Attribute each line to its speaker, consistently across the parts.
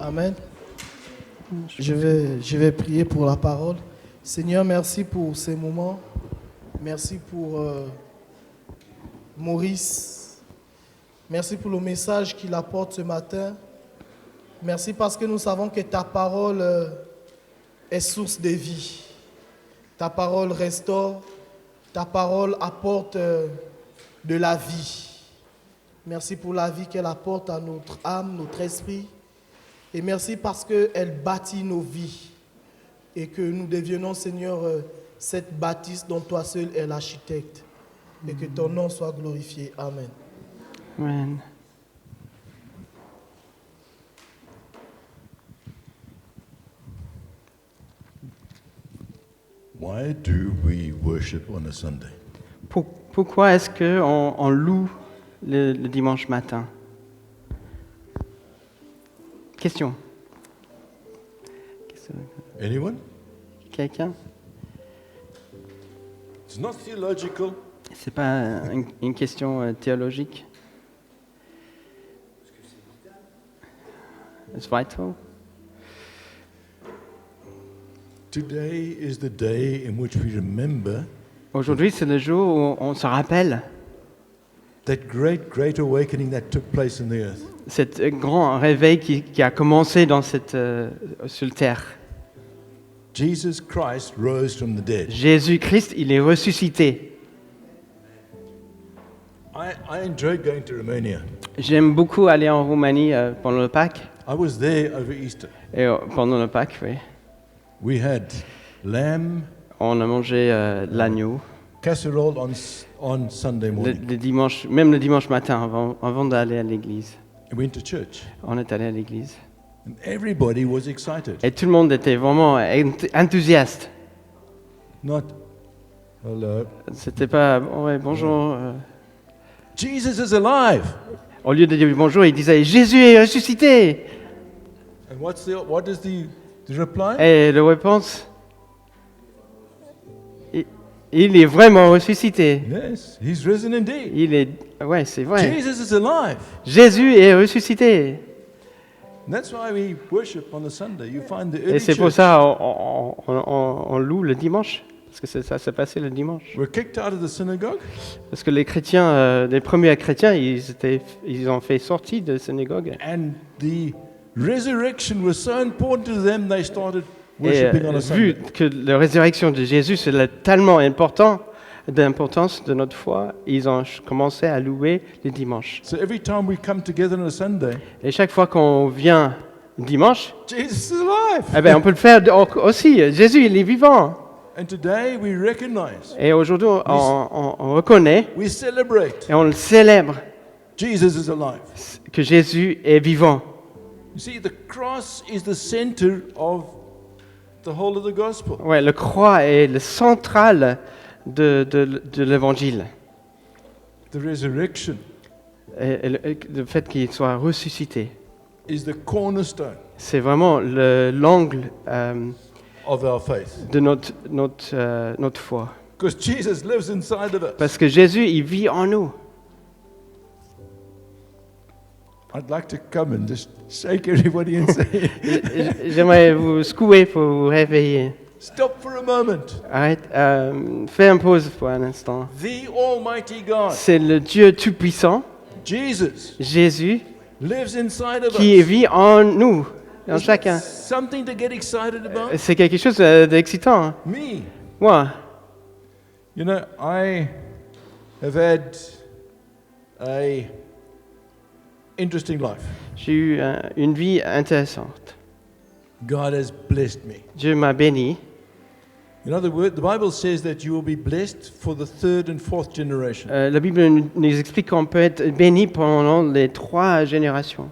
Speaker 1: Amen. Je vais prier pour la parole. Seigneur, merci pour ces moments. Merci pour Maurice. Merci pour le message qu'il apporte ce matin. Merci parce que nous savons que ta parole est source de vie. Ta parole restaure. Ta parole apporte de la vie. Merci pour la vie qu'elle apporte à notre âme, notre esprit. Et merci parce qu'elle bâtit nos vies. Et que nous deviennons, Seigneur, cette bâtisse dont toi seul es l'architecte. Et que ton nom soit glorifié. Amen.
Speaker 2: Amen.
Speaker 3: Why do we worship on a Sunday?
Speaker 2: Pourquoi est-ce qu'on loue le dimanche matin? Question.
Speaker 3: Anyone?
Speaker 2: Quelqu'un?
Speaker 3: It's not theological.
Speaker 2: C'est pas une question théologique. It's vital.
Speaker 3: Today is the day in which we remember
Speaker 2: Aujourd'hui, c'est le jour où on se rappelle
Speaker 3: that great awakening that took place in the earth.
Speaker 2: cet grand réveil qui a commencé sur la terre.
Speaker 3: Jesus Christ rose from the dead.
Speaker 2: Jésus-Christ, il est ressuscité.
Speaker 3: I enjoyed going to Romania.
Speaker 2: J'aime beaucoup aller en Roumanie pendant le Pâques.
Speaker 3: I was there over Easter.
Speaker 2: Et pendant le Pâques, oui.
Speaker 3: We had lamb
Speaker 2: On a mangé l'agneau.
Speaker 3: casserole on Sunday morning.
Speaker 2: Même le dimanche matin, avant d'aller à l'église.
Speaker 3: I went to church,
Speaker 2: On est allé à l'église.
Speaker 3: and everybody was excited.
Speaker 2: Et tout le monde était vraiment enthousiaste.
Speaker 3: Not hello.
Speaker 2: C'était pas ouais, bonjour.
Speaker 3: Jesus is alive.
Speaker 2: Au lieu de dire bonjour, il disait Jésus est ressuscité.
Speaker 3: And what is the reply?
Speaker 2: Et la réponse, il est vraiment ressuscité.
Speaker 3: Yes, he's risen indeed.
Speaker 2: Ouais, c'est vrai.
Speaker 3: Jesus is alive.
Speaker 2: Jésus est ressuscité.
Speaker 3: And that's why we worship on a Sunday. You find the
Speaker 2: Et
Speaker 3: early
Speaker 2: c'est pour
Speaker 3: church
Speaker 2: ça on loue le dimanche, parce que ça s'est passé le dimanche.
Speaker 3: were kicked out of the synagogue,
Speaker 2: Parce que les chrétiens, les premiers chrétiens, ils ont fait sortir de la synagogue.
Speaker 3: and the resurrection was so important to them, they started
Speaker 2: Et
Speaker 3: worshiping on a
Speaker 2: vu
Speaker 3: Sunday.
Speaker 2: que la résurrection de Jésus, c'est tellement d'importance de notre foi, ils ont commencé à louer les dimanches.
Speaker 3: So every time we come together on a Sunday,
Speaker 2: Et chaque fois qu'on vient dimanche,
Speaker 3: Jesus is alive.
Speaker 2: eh ben, on peut le faire aussi. Jésus, il est vivant.
Speaker 3: And today we recognize,
Speaker 2: Et aujourd'hui, on reconnaît
Speaker 3: we celebrate,
Speaker 2: et on le célèbre
Speaker 3: Jesus is alive.
Speaker 2: que Jésus est vivant.
Speaker 3: You see, the cross is the center of the whole of the gospel.
Speaker 2: Ouais, le croix est le central de l'évangile.
Speaker 3: The resurrection
Speaker 2: Et le fait qu'il soit ressuscité,
Speaker 3: is the cornerstone
Speaker 2: c'est vraiment l'angle
Speaker 3: of our faith.
Speaker 2: de notre foi.
Speaker 3: Because Jesus lives inside of us.
Speaker 2: Parce que Jésus, il vit en nous.
Speaker 3: I'd like to come and just shake everybody and say,
Speaker 2: J'aimerais vous secouer pour vous réveiller.
Speaker 3: stop for a moment.
Speaker 2: Arrête, fais une pause pour un instant.
Speaker 3: The Almighty God,
Speaker 2: C'est le Dieu Tout-Puissant,
Speaker 3: Jesus,
Speaker 2: Jésus,
Speaker 3: lives inside of
Speaker 2: qui
Speaker 3: us.
Speaker 2: vit en nous, en
Speaker 3: Isn't
Speaker 2: chacun.
Speaker 3: that something to get excited about?
Speaker 2: C'est quelque chose d'excitant. Hein.
Speaker 3: Me.
Speaker 2: Moi,
Speaker 3: You know, I have had a interesting life.
Speaker 2: j'ai eu une vie intéressante.
Speaker 3: God has blessed me.
Speaker 2: Dieu m'a béni.
Speaker 3: In other words, the Bible says that you will be blessed for the third and fourth generation.
Speaker 2: La Bible nous explique qu'on peut être béni pendant les 3 générations.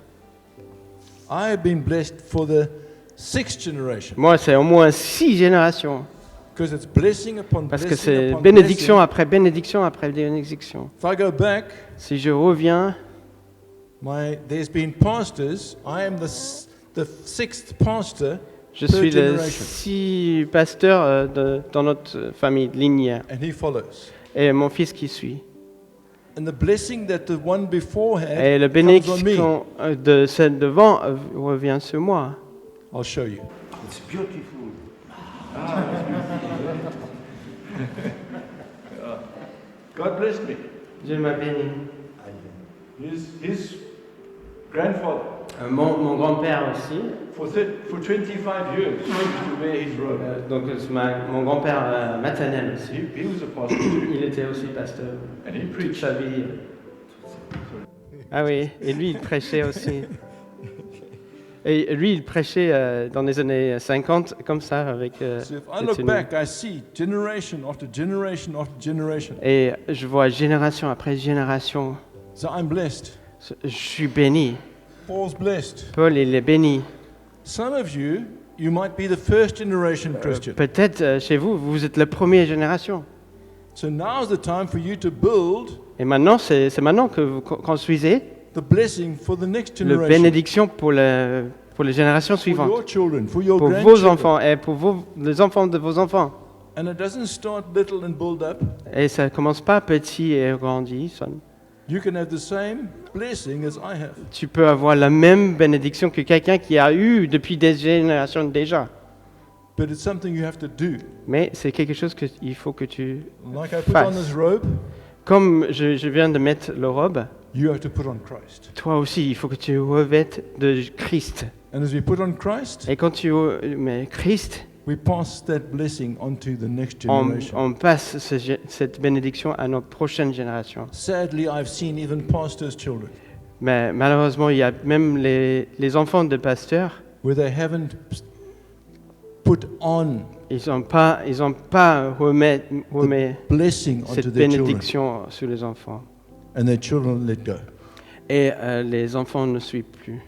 Speaker 3: I have been blessed for the sixth generation.
Speaker 2: Moi, c'est au moins 6 générations.
Speaker 3: Because it's blessing upon
Speaker 2: Parce que
Speaker 3: blessing
Speaker 2: c'est
Speaker 3: upon
Speaker 2: bénédiction
Speaker 3: blessing.
Speaker 2: après bénédiction après bénédiction.
Speaker 3: If I go back,
Speaker 2: Si je reviens,
Speaker 3: there's been pastors. I am the sixth pastor
Speaker 2: je
Speaker 3: per
Speaker 2: suis le
Speaker 3: generation.
Speaker 2: 6 pasteur dans notre famille lignée.
Speaker 3: And he follows.
Speaker 2: Et mon fils qui suit.
Speaker 3: And the blessing that the one before had
Speaker 2: Et la
Speaker 3: comes on me.
Speaker 2: bénédiction de celle devant revient sur moi.
Speaker 3: I'll show you.
Speaker 4: It's beautiful.
Speaker 3: God blessed me.
Speaker 2: Dieu m'a béni.
Speaker 3: His grandfather,
Speaker 2: Mon grand-père aussi.
Speaker 3: for 25 years, used to wear his robe.
Speaker 2: Donc mon grand-père maternel aussi.
Speaker 3: He was a pastor too.
Speaker 2: Il était aussi pasteur
Speaker 3: And he
Speaker 2: toute
Speaker 3: preached.
Speaker 2: sa vie. Ah oui, et lui il prêchait aussi. Et lui il prêchait dans les années 50 comme ça avec
Speaker 3: So if I
Speaker 2: des
Speaker 3: look
Speaker 2: tenues.
Speaker 3: back, I see generation after generation after generation.
Speaker 2: Et je vois génération après génération,
Speaker 3: So I'm blessed.
Speaker 2: je suis béni.
Speaker 3: Paul's blessed.
Speaker 2: Paul il est béni.
Speaker 3: Some of you, you might be the first generation Christian.
Speaker 2: Peut-être chez vous, vous êtes la première génération.
Speaker 3: So now's the time for you to build
Speaker 2: Et maintenant, c'est maintenant que vous construisez
Speaker 3: the blessing for the next
Speaker 2: la
Speaker 3: generation.
Speaker 2: bénédiction pour les générations
Speaker 3: For
Speaker 2: suivantes,
Speaker 3: your children, for your
Speaker 2: pour vos
Speaker 3: grandchildren.
Speaker 2: enfants et pour les enfants de vos enfants.
Speaker 3: And it doesn't start little and build up.
Speaker 2: Et ça ne commence pas petit et grandit.
Speaker 3: You can have the same blessing as I have.
Speaker 2: Tu peux avoir la même bénédiction que quelqu'un qui a eu depuis des générations déjà.
Speaker 3: But it's something you have to do.
Speaker 2: Mais c'est quelque chose qu'il faut que tu...
Speaker 3: Like I put on this robe,
Speaker 2: Comme je viens de mettre la robe,
Speaker 3: you have to put on Christ.
Speaker 2: toi aussi, il faut que tu revêtes de Christ.
Speaker 3: And as we put on Christ,
Speaker 2: Et quand tu mets Christ,
Speaker 3: we pass that blessing on to the next
Speaker 2: on
Speaker 3: generation.
Speaker 2: passe cette bénédiction à notre prochaine génération.
Speaker 3: Sadly, I've seen even pastors' children
Speaker 2: Mais malheureusement, il y a même les enfants de pasteurs,
Speaker 3: where they haven't put on
Speaker 2: ils n'ont pas remis
Speaker 3: blessing onto
Speaker 2: cette
Speaker 3: their children,
Speaker 2: bénédiction sur les enfants.
Speaker 3: and their children let go.
Speaker 2: Et les enfants ne suivent plus.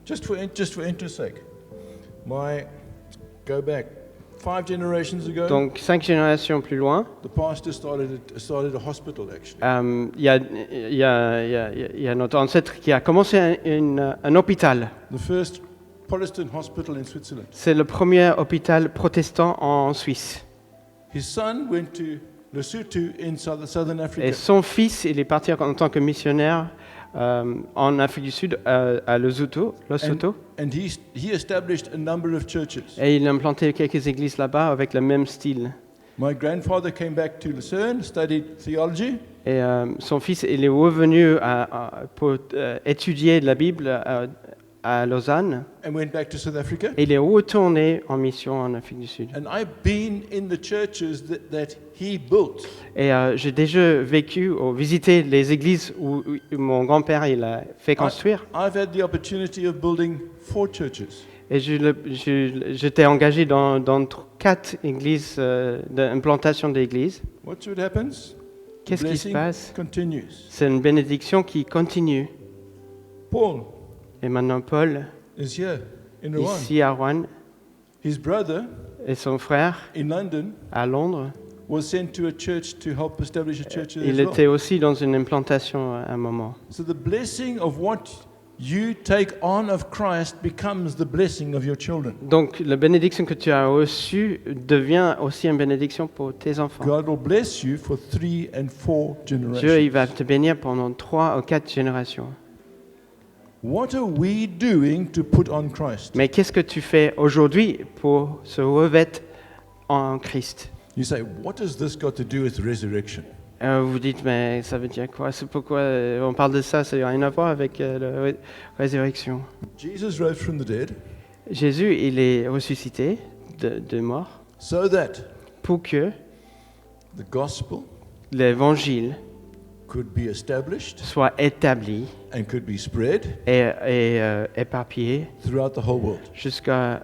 Speaker 3: Just for interest sake, go back 5 generations ago.
Speaker 2: Donc 5 générations plus loin,
Speaker 3: The pastor started a hospital actually.
Speaker 2: il y a notre ancêtre qui a commencé un hôpital.
Speaker 3: The first Protestant hospital in Switzerland.
Speaker 2: C'est le premier hôpital protestant en Suisse.
Speaker 3: His son went to Lesotho in southern Africa.
Speaker 2: Et son fils, il est parti en tant que missionnaire en Afrique du Sud, à Lesotho.
Speaker 3: And he established a number of churches.
Speaker 2: Et il a implanté quelques églises là-bas avec le même style.
Speaker 3: My grandfather came back to Lucerne, studied theology,
Speaker 2: Et son fils, il est revenu pour étudier la Bible à Lausanne.
Speaker 3: and went back to South Africa.
Speaker 2: Et il est retourné en mission en Afrique du Sud.
Speaker 3: And I've been in the churches that he built.
Speaker 2: Et j'ai déjà vécu ou visité les églises où mon grand-père il a fait construire.
Speaker 3: I've had the opportunity of building 4 churches.
Speaker 2: Et j'étais engagé dans 4 églises, d'implantation d'églises.
Speaker 3: Watch what happens. The
Speaker 2: Qu'est-ce qui se
Speaker 3: blessing
Speaker 2: passe?
Speaker 3: continues.
Speaker 2: C'est une bénédiction qui continue.
Speaker 3: Paul
Speaker 2: Et maintenant Paul,
Speaker 3: is here in Rouen.
Speaker 2: ici à Rouen,
Speaker 3: His brother
Speaker 2: et son frère
Speaker 3: in London
Speaker 2: à Londres,
Speaker 3: was sent to a church to help establish a church there
Speaker 2: il
Speaker 3: as well.
Speaker 2: était aussi dans une implantation à un moment.
Speaker 3: So the blessing of what you take on of Christ becomes the blessing of your children.
Speaker 2: Donc la bénédiction que tu as reçue devient aussi une bénédiction pour tes enfants.
Speaker 3: God will bless you for 3 and 4
Speaker 2: Dieu
Speaker 3: generations.
Speaker 2: il va te bénir pendant 3 ou 4 générations.
Speaker 3: What are we doing to put on Christ?
Speaker 2: Mais qu'est-ce que tu fais aujourd'hui pour se revêtir en Christ?
Speaker 3: You say, what has this got to do with resurrection?
Speaker 2: Vous dites, mais ça veut dire quoi? C'est pourquoi on parle de ça? Ça n'a rien à voir avec la résurrection.
Speaker 3: Jesus rose from the dead
Speaker 2: Jésus, il est ressuscité de mort
Speaker 3: so that
Speaker 2: pour que
Speaker 3: the gospel
Speaker 2: l'évangile
Speaker 3: could be established
Speaker 2: soit établi
Speaker 3: and could be spread
Speaker 2: et éparpillé
Speaker 3: throughout the whole world.
Speaker 2: jusqu'à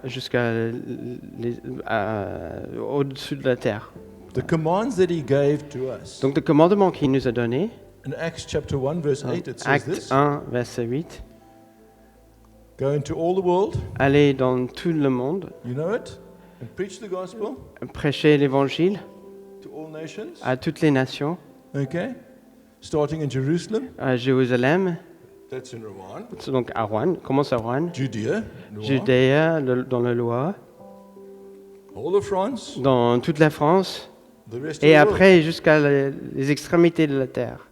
Speaker 2: au-dessus de la terre.
Speaker 3: The commands that he gave to us.
Speaker 2: Donc le commandement qu'il nous a donné,
Speaker 3: In Acts chapter 1 verse 8 it says
Speaker 2: Acte
Speaker 3: this.
Speaker 2: 1, verset 8,
Speaker 3: Go into all the world,
Speaker 2: allez dans tout le monde,
Speaker 3: you know it, and preach the gospel
Speaker 2: prêchez l'évangile
Speaker 3: to all nations.
Speaker 2: à toutes les nations,
Speaker 3: Okay? Starting in Jerusalem,
Speaker 2: à Jérusalem,
Speaker 3: that's in Rouen,
Speaker 2: donc à Rouen, commence à Rouen,
Speaker 3: Judea, Rouen,
Speaker 2: Judée, dans le Loire,
Speaker 3: all of France,
Speaker 2: dans toute la France,
Speaker 3: the rest
Speaker 2: et
Speaker 3: of the world.
Speaker 2: après jusqu'à les extrémités de la terre.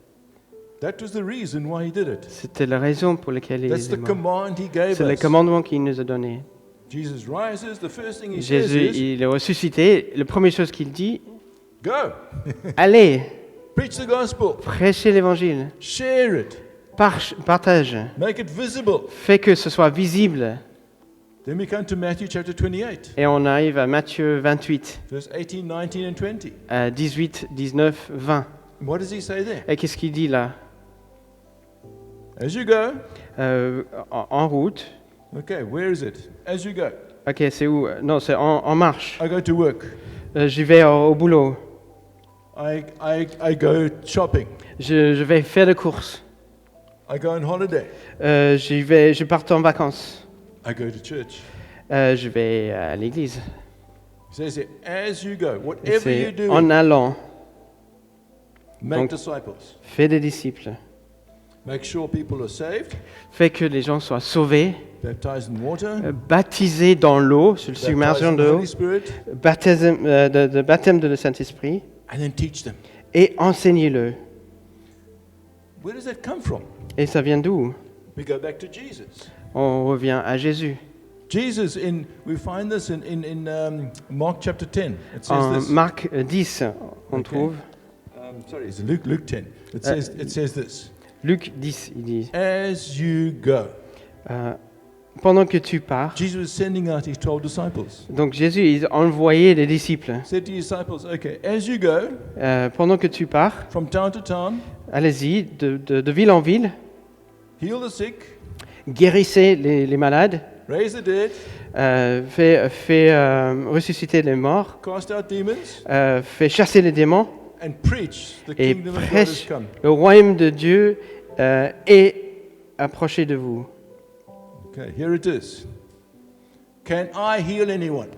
Speaker 3: That was the reason why he did it.
Speaker 2: C'était la raison pour laquelle il
Speaker 3: That's
Speaker 2: est
Speaker 3: the
Speaker 2: mort.
Speaker 3: command he gave
Speaker 2: C'est le
Speaker 3: us.
Speaker 2: commandement qu'il nous a donné.
Speaker 3: Jesus rises, the first thing he
Speaker 2: Jésus,
Speaker 3: says is,
Speaker 2: il est ressuscité. La première chose qu'il dit,
Speaker 3: go,
Speaker 2: allez,
Speaker 3: preach the gospel,
Speaker 2: prêchez l'évangile,
Speaker 3: share it,
Speaker 2: partage,
Speaker 3: make it visible.
Speaker 2: fais que ce soit visible.
Speaker 3: Then we come to Matthew chapter 28,
Speaker 2: Et on arrive à Matthieu 28,
Speaker 3: verse 18, 19 and 20.
Speaker 2: 18, 19, 20.
Speaker 3: And what does he say there?
Speaker 2: Et qu'est-ce qu'il dit là?
Speaker 3: As you go,
Speaker 2: En route.
Speaker 3: okay, where is it? As you go,
Speaker 2: Ok, c'est où? Non, c'est en marche.
Speaker 3: I go to work,
Speaker 2: J'y vais au boulot.
Speaker 3: I go shopping,
Speaker 2: Je vais faire des courses.
Speaker 3: I go on holiday,
Speaker 2: Je pars en vacances.
Speaker 3: I go to church.
Speaker 2: Je vais à l'église.
Speaker 3: He says here, as you go,
Speaker 2: Et
Speaker 3: whatever you
Speaker 2: c'est
Speaker 3: do,
Speaker 2: en allant,
Speaker 3: make
Speaker 2: donc-
Speaker 3: disciples.
Speaker 2: fais des disciples.
Speaker 3: Make sure people are saved,
Speaker 2: Fais que les gens soient sauvés,
Speaker 3: baptized in water,
Speaker 2: baptisés dans l'eau, sur la
Speaker 3: baptized
Speaker 2: submersion
Speaker 3: in the
Speaker 2: de l'eau,
Speaker 3: Holy Spirit,
Speaker 2: baptême de le Saint-Esprit,
Speaker 3: and then teach them.
Speaker 2: et enseignez-le.
Speaker 3: Where does that come from?
Speaker 2: Et ça vient d'où?
Speaker 3: We go back to Jesus.
Speaker 2: On revient à Jésus.
Speaker 3: Jesus, we find this in Mark chapter 10. It says
Speaker 2: En
Speaker 3: this.
Speaker 2: Marc 10, on
Speaker 3: Ok.
Speaker 2: trouve.
Speaker 3: Sorry, it's Luke 10. It says this.
Speaker 2: Luc 10, il dit,
Speaker 3: As you go.
Speaker 2: pendant que tu pars,
Speaker 3: Jesus was sending out his 12 disciples.
Speaker 2: donc Jésus il envoyait les disciples,
Speaker 3: Said to his disciples, okay, as you go
Speaker 2: pendant que tu pars,
Speaker 3: from town to town,
Speaker 2: allez-y, de ville en ville,
Speaker 3: heal the sick,
Speaker 2: guérissez les malades,
Speaker 3: raise the dead,
Speaker 2: fait ressusciter les morts,
Speaker 3: cast out demons,
Speaker 2: fait chasser les démons,
Speaker 3: and preach the
Speaker 2: et
Speaker 3: kingdom of God has
Speaker 2: prêche
Speaker 3: come.
Speaker 2: le royaume de Dieu est approché de vous.
Speaker 3: Okay, here it is. Can I heal anyone?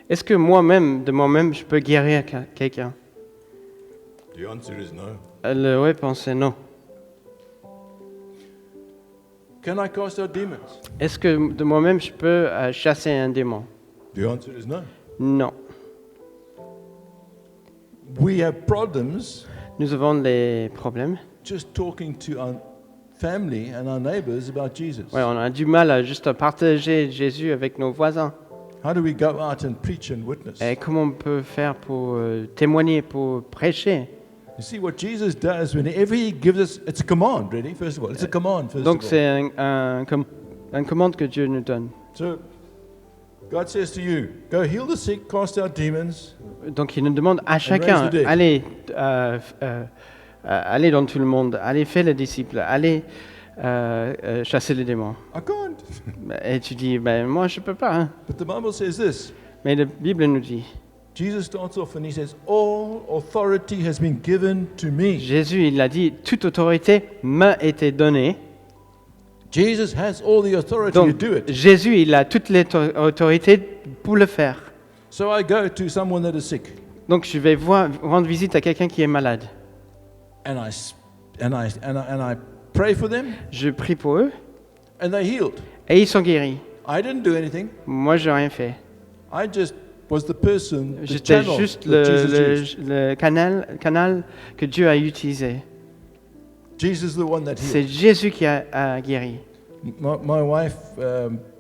Speaker 2: Est-ce que moi-même, de moi-même, je peux guérir quelqu'un?
Speaker 3: The answer is no.
Speaker 2: La réponse est non.
Speaker 3: Can I cast out demons?
Speaker 2: Est-ce que de moi-même, je peux chasser un démon?
Speaker 3: The answer is no.
Speaker 2: Non.
Speaker 3: We have problems
Speaker 2: Nous avons des problèmes.
Speaker 3: just talking to our family and our neighbors about Jesus.
Speaker 2: Ouais, on a du mal à juste partager Jésus avec nos voisins.
Speaker 3: How do we go out and preach and witness?
Speaker 2: Et comment on peut faire pour témoigner, pour prêcher?
Speaker 3: You see what Jesus does whenever he gives us, it's a command, really, first of all. It's a command, first
Speaker 2: Donc
Speaker 3: of all.
Speaker 2: c'est un commande que Dieu nous donne.
Speaker 3: So God says to you, go heal the sick, cast out demons.
Speaker 2: Donc il nous demande à chacun,
Speaker 3: raise the dead.
Speaker 2: allez dans tout le monde, allez faire les disciples, allez chasser les démons.
Speaker 3: I can't.
Speaker 2: Et tu dis, ben, moi je peux pas. Hein.
Speaker 3: But the Bible says this.
Speaker 2: Mais la Bible nous dit,
Speaker 3: Jesus starts off and he says, all authority has been given to me.
Speaker 2: Jésus il a dit, toute autorité m'a été donnée.
Speaker 3: Jesus has all the authority to
Speaker 2: Donc
Speaker 3: do it.
Speaker 2: Jésus il a toute l'autorité pour le faire.
Speaker 3: So I go to someone that is sick
Speaker 2: Donc je vais rendre visite à quelqu'un qui est malade.
Speaker 3: and I pray for them
Speaker 2: Je prie pour eux
Speaker 3: and they're healed.
Speaker 2: et ils sont guéris.
Speaker 3: I didn't do anything.
Speaker 2: Moi je n'ai rien fait.
Speaker 3: I just was the person, the
Speaker 2: J'étais
Speaker 3: channel
Speaker 2: juste
Speaker 3: that Jesus used.
Speaker 2: le canal que Dieu a utilisé.
Speaker 3: Jesus is the one that
Speaker 2: C'est
Speaker 3: healed.
Speaker 2: Jésus qui a guéri.
Speaker 3: My wife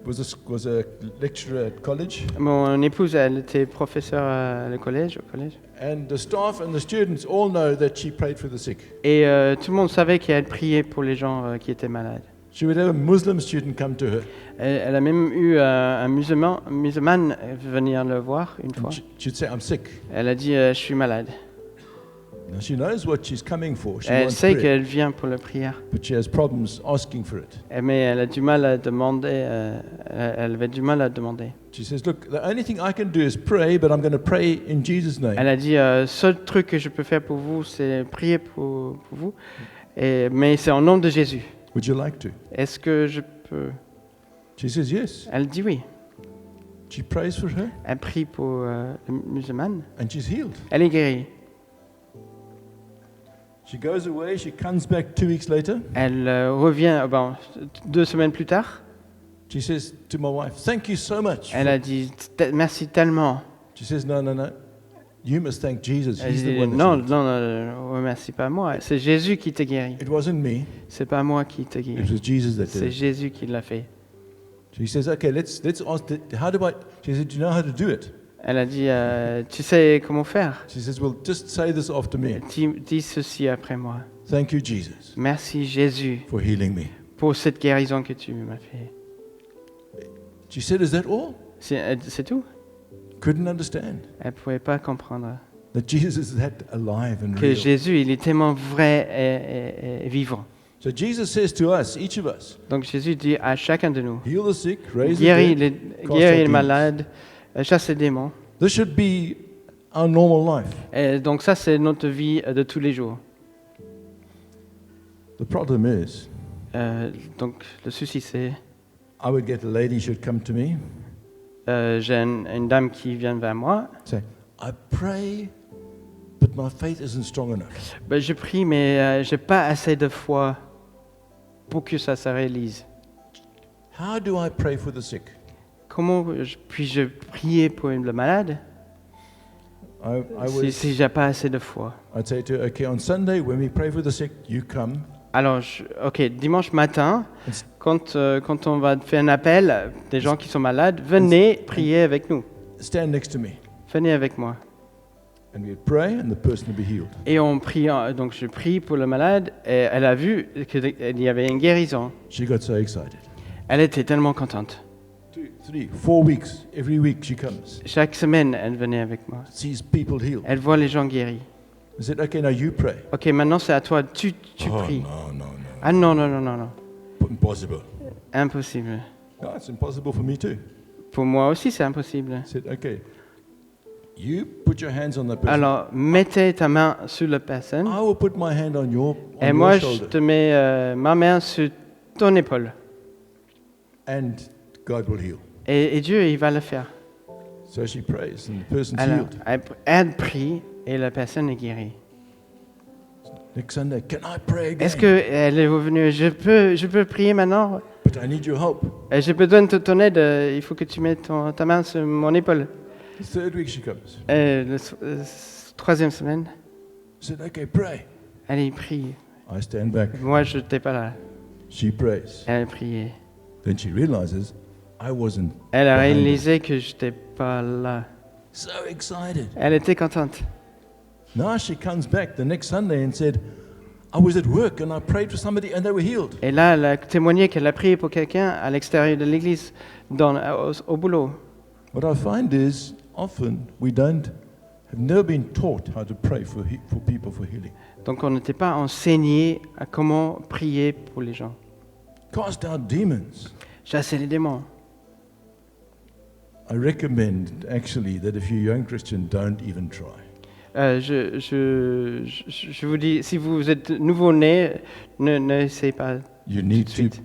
Speaker 3: was a lecturer at college,
Speaker 2: Mon épouse, elle était professeure au collège.
Speaker 3: and the staff and the students all know that she prayed for the sick.
Speaker 2: Et tout le monde savait qu'elle priait pour les gens qui étaient malades.
Speaker 3: She would have a Muslim student come to her.
Speaker 2: Elle a même eu un musulman venir le voir une fois.
Speaker 3: She'd say, I'm sick.
Speaker 2: Elle a dit, je suis malade.
Speaker 3: Now she knows what she's coming for. She
Speaker 2: Elle
Speaker 3: wants
Speaker 2: sait
Speaker 3: prayer,
Speaker 2: qu'elle vient pour la prière.
Speaker 3: but she has problems asking for it.
Speaker 2: Mais elle a du mal à demander. Elle avait du mal à demander.
Speaker 3: She says, look, the only thing I can do is pray, but I'm going to pray in Jesus' name.
Speaker 2: Elle a dit, seul truc que je peux faire pour vous, c'est prier pour vous. Mais c'est en nom de Jésus.
Speaker 3: Would you like to?
Speaker 2: Est-ce que je peux?
Speaker 3: She says, yes.
Speaker 2: Elle dit oui.
Speaker 3: She prays for her,
Speaker 2: Elle prie pour le musulman.
Speaker 3: and she's healed.
Speaker 2: Elle est guérie.
Speaker 3: She goes away, she comes back 2 weeks later.
Speaker 2: Elle revient 2 semaines plus tard.
Speaker 3: She says to my wife, thank you so much.
Speaker 2: Elle a dit merci tellement.
Speaker 3: She says, no. You must thank Jesus.
Speaker 2: Elle
Speaker 3: He's the
Speaker 2: dit,
Speaker 3: one that
Speaker 2: non,
Speaker 3: healed.
Speaker 2: non, non, remercie pas moi. C'est Jésus qui te guérit.
Speaker 3: It wasn't me.
Speaker 2: C'est pas moi qui te
Speaker 3: It
Speaker 2: guérit.
Speaker 3: was Jesus that did
Speaker 2: C'est
Speaker 3: it.
Speaker 2: Jésus qui l'a fait.
Speaker 3: She says, okay, let's ask, how do I, she said, do you know how to do it?
Speaker 2: Elle a dit, tu sais comment faire?
Speaker 3: She says, well, just say this after me.
Speaker 2: Dis ceci après moi.
Speaker 3: Thank you, Jesus,
Speaker 2: Merci Jésus
Speaker 3: for healing me.
Speaker 2: pour cette guérison que tu m'as fait.
Speaker 3: She said, is that all?
Speaker 2: C'est tout.
Speaker 3: Couldn't understand
Speaker 2: Elle ne pouvait pas comprendre
Speaker 3: that Jesus is that alive and
Speaker 2: que
Speaker 3: real.
Speaker 2: Jésus, il est tellement vrai et vivant.
Speaker 3: So Jesus says to us, each of us,
Speaker 2: Donc Jésus dit à chacun de nous,
Speaker 3: heal the sick, raise the
Speaker 2: guéris
Speaker 3: dead.
Speaker 2: les,
Speaker 3: cast
Speaker 2: guéris
Speaker 3: out
Speaker 2: les
Speaker 3: demons.
Speaker 2: malades, chasse les démons.
Speaker 3: This should be our normal life.
Speaker 2: Et donc ça, c'est notre vie de tous les jours.
Speaker 3: The problem is,
Speaker 2: Donc le souci, c'est,
Speaker 3: I would get a lady, she'd come to me,
Speaker 2: j'ai une dame qui vient vers moi.
Speaker 3: say, I pray, but my faith isn't strong enough.
Speaker 2: Ben, je prie, mais j'ai pas assez de foi pour que ça se réalise.
Speaker 3: How do I pray for the sick?
Speaker 2: Comment puis-je prier pour le malade
Speaker 3: I
Speaker 2: si j'ai pas assez de foi?
Speaker 3: I'd say to her, okay, on Sunday, when we pray for the sick, you come.
Speaker 2: Alors, ok, dimanche matin, quand on va faire un appel des gens qui sont malades, venez prier avec nous.
Speaker 3: Stand next to me.
Speaker 2: Venez avec moi.
Speaker 3: And we'd pray, and the person would be healed.
Speaker 2: Et on prie, donc je prie pour le malade, et elle a vu qu'il y avait une guérison.
Speaker 3: She got so excited.
Speaker 2: Elle était tellement contente.
Speaker 3: 2, 3, 4 weeks, every week she comes,
Speaker 2: Chaque semaine, elle venait avec moi.
Speaker 3: sees people healed.
Speaker 2: Elle voit les gens guéris.
Speaker 3: I said, okay, now you pray.
Speaker 2: Ok, maintenant c'est à toi, tu pries.
Speaker 3: No.
Speaker 2: Ah non, non, non, non, non.
Speaker 3: Impossible.
Speaker 2: Impossible.
Speaker 3: No, it's impossible for me too.
Speaker 2: Pour moi aussi, c'est impossible.
Speaker 3: I said, okay, you put your hands on the person.
Speaker 2: Alors, mettez ta main sur la personne.
Speaker 3: I will put my hand on your
Speaker 2: Et moi, je
Speaker 3: shoulder,
Speaker 2: te mets ma main sur ton épaule.
Speaker 3: and God will heal.
Speaker 2: Et Dieu, il va le faire.
Speaker 3: So she prays, and the person's
Speaker 2: Alors,
Speaker 3: healed.
Speaker 2: elle prie et la personne est guérie.
Speaker 3: Next Sunday, can I pray again?
Speaker 2: Est-ce qu'elle est revenue? Je peux prier maintenant?
Speaker 3: But I need your help.
Speaker 2: J'ai besoin de ton aide. Il faut que tu mettes ta main sur mon épaule.
Speaker 3: The third week she comes.
Speaker 2: Troisième semaine,
Speaker 3: I said, okay, pray.
Speaker 2: elle prie.
Speaker 3: I stand back.
Speaker 2: Moi, je n'étais pas là.
Speaker 3: She prays.
Speaker 2: Elle priait.
Speaker 3: Then she realizes I wasn't.
Speaker 2: Elle a
Speaker 3: behind her.
Speaker 2: réalisé que je n'étais pas là.
Speaker 3: So excited.
Speaker 2: Elle était contente.
Speaker 3: Now she comes back the next Sunday and said, I was at work and I prayed for somebody and they were healed.
Speaker 2: Et là, elle a témoigné qu'elle a prié pour quelqu'un à l'extérieur de l'église, au boulot.
Speaker 3: What I find is often we have never been taught how to pray for people for healing.
Speaker 2: Donc on n'était pas enseigné à comment prier pour les gens.
Speaker 3: Cast out demons.
Speaker 2: Chasser les démons.
Speaker 3: I recommend actually that if you're a young Christian, don't even try.
Speaker 2: Je vous dis, si vous êtes nouveau-né, n'essayez pas.
Speaker 3: You need
Speaker 2: Tout de suite.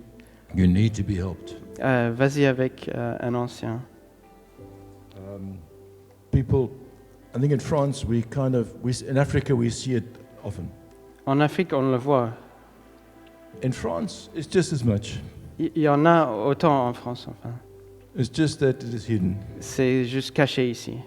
Speaker 3: you need to be helped.
Speaker 2: Vas-y avec un ancien.
Speaker 3: People, I think in France in Africa we see it often.
Speaker 2: En Afrique, on le voit.
Speaker 3: In France, it's just as much.
Speaker 2: Il y en a autant en France, enfin.
Speaker 3: It's just that it is hidden.
Speaker 2: C'est juste caché ici.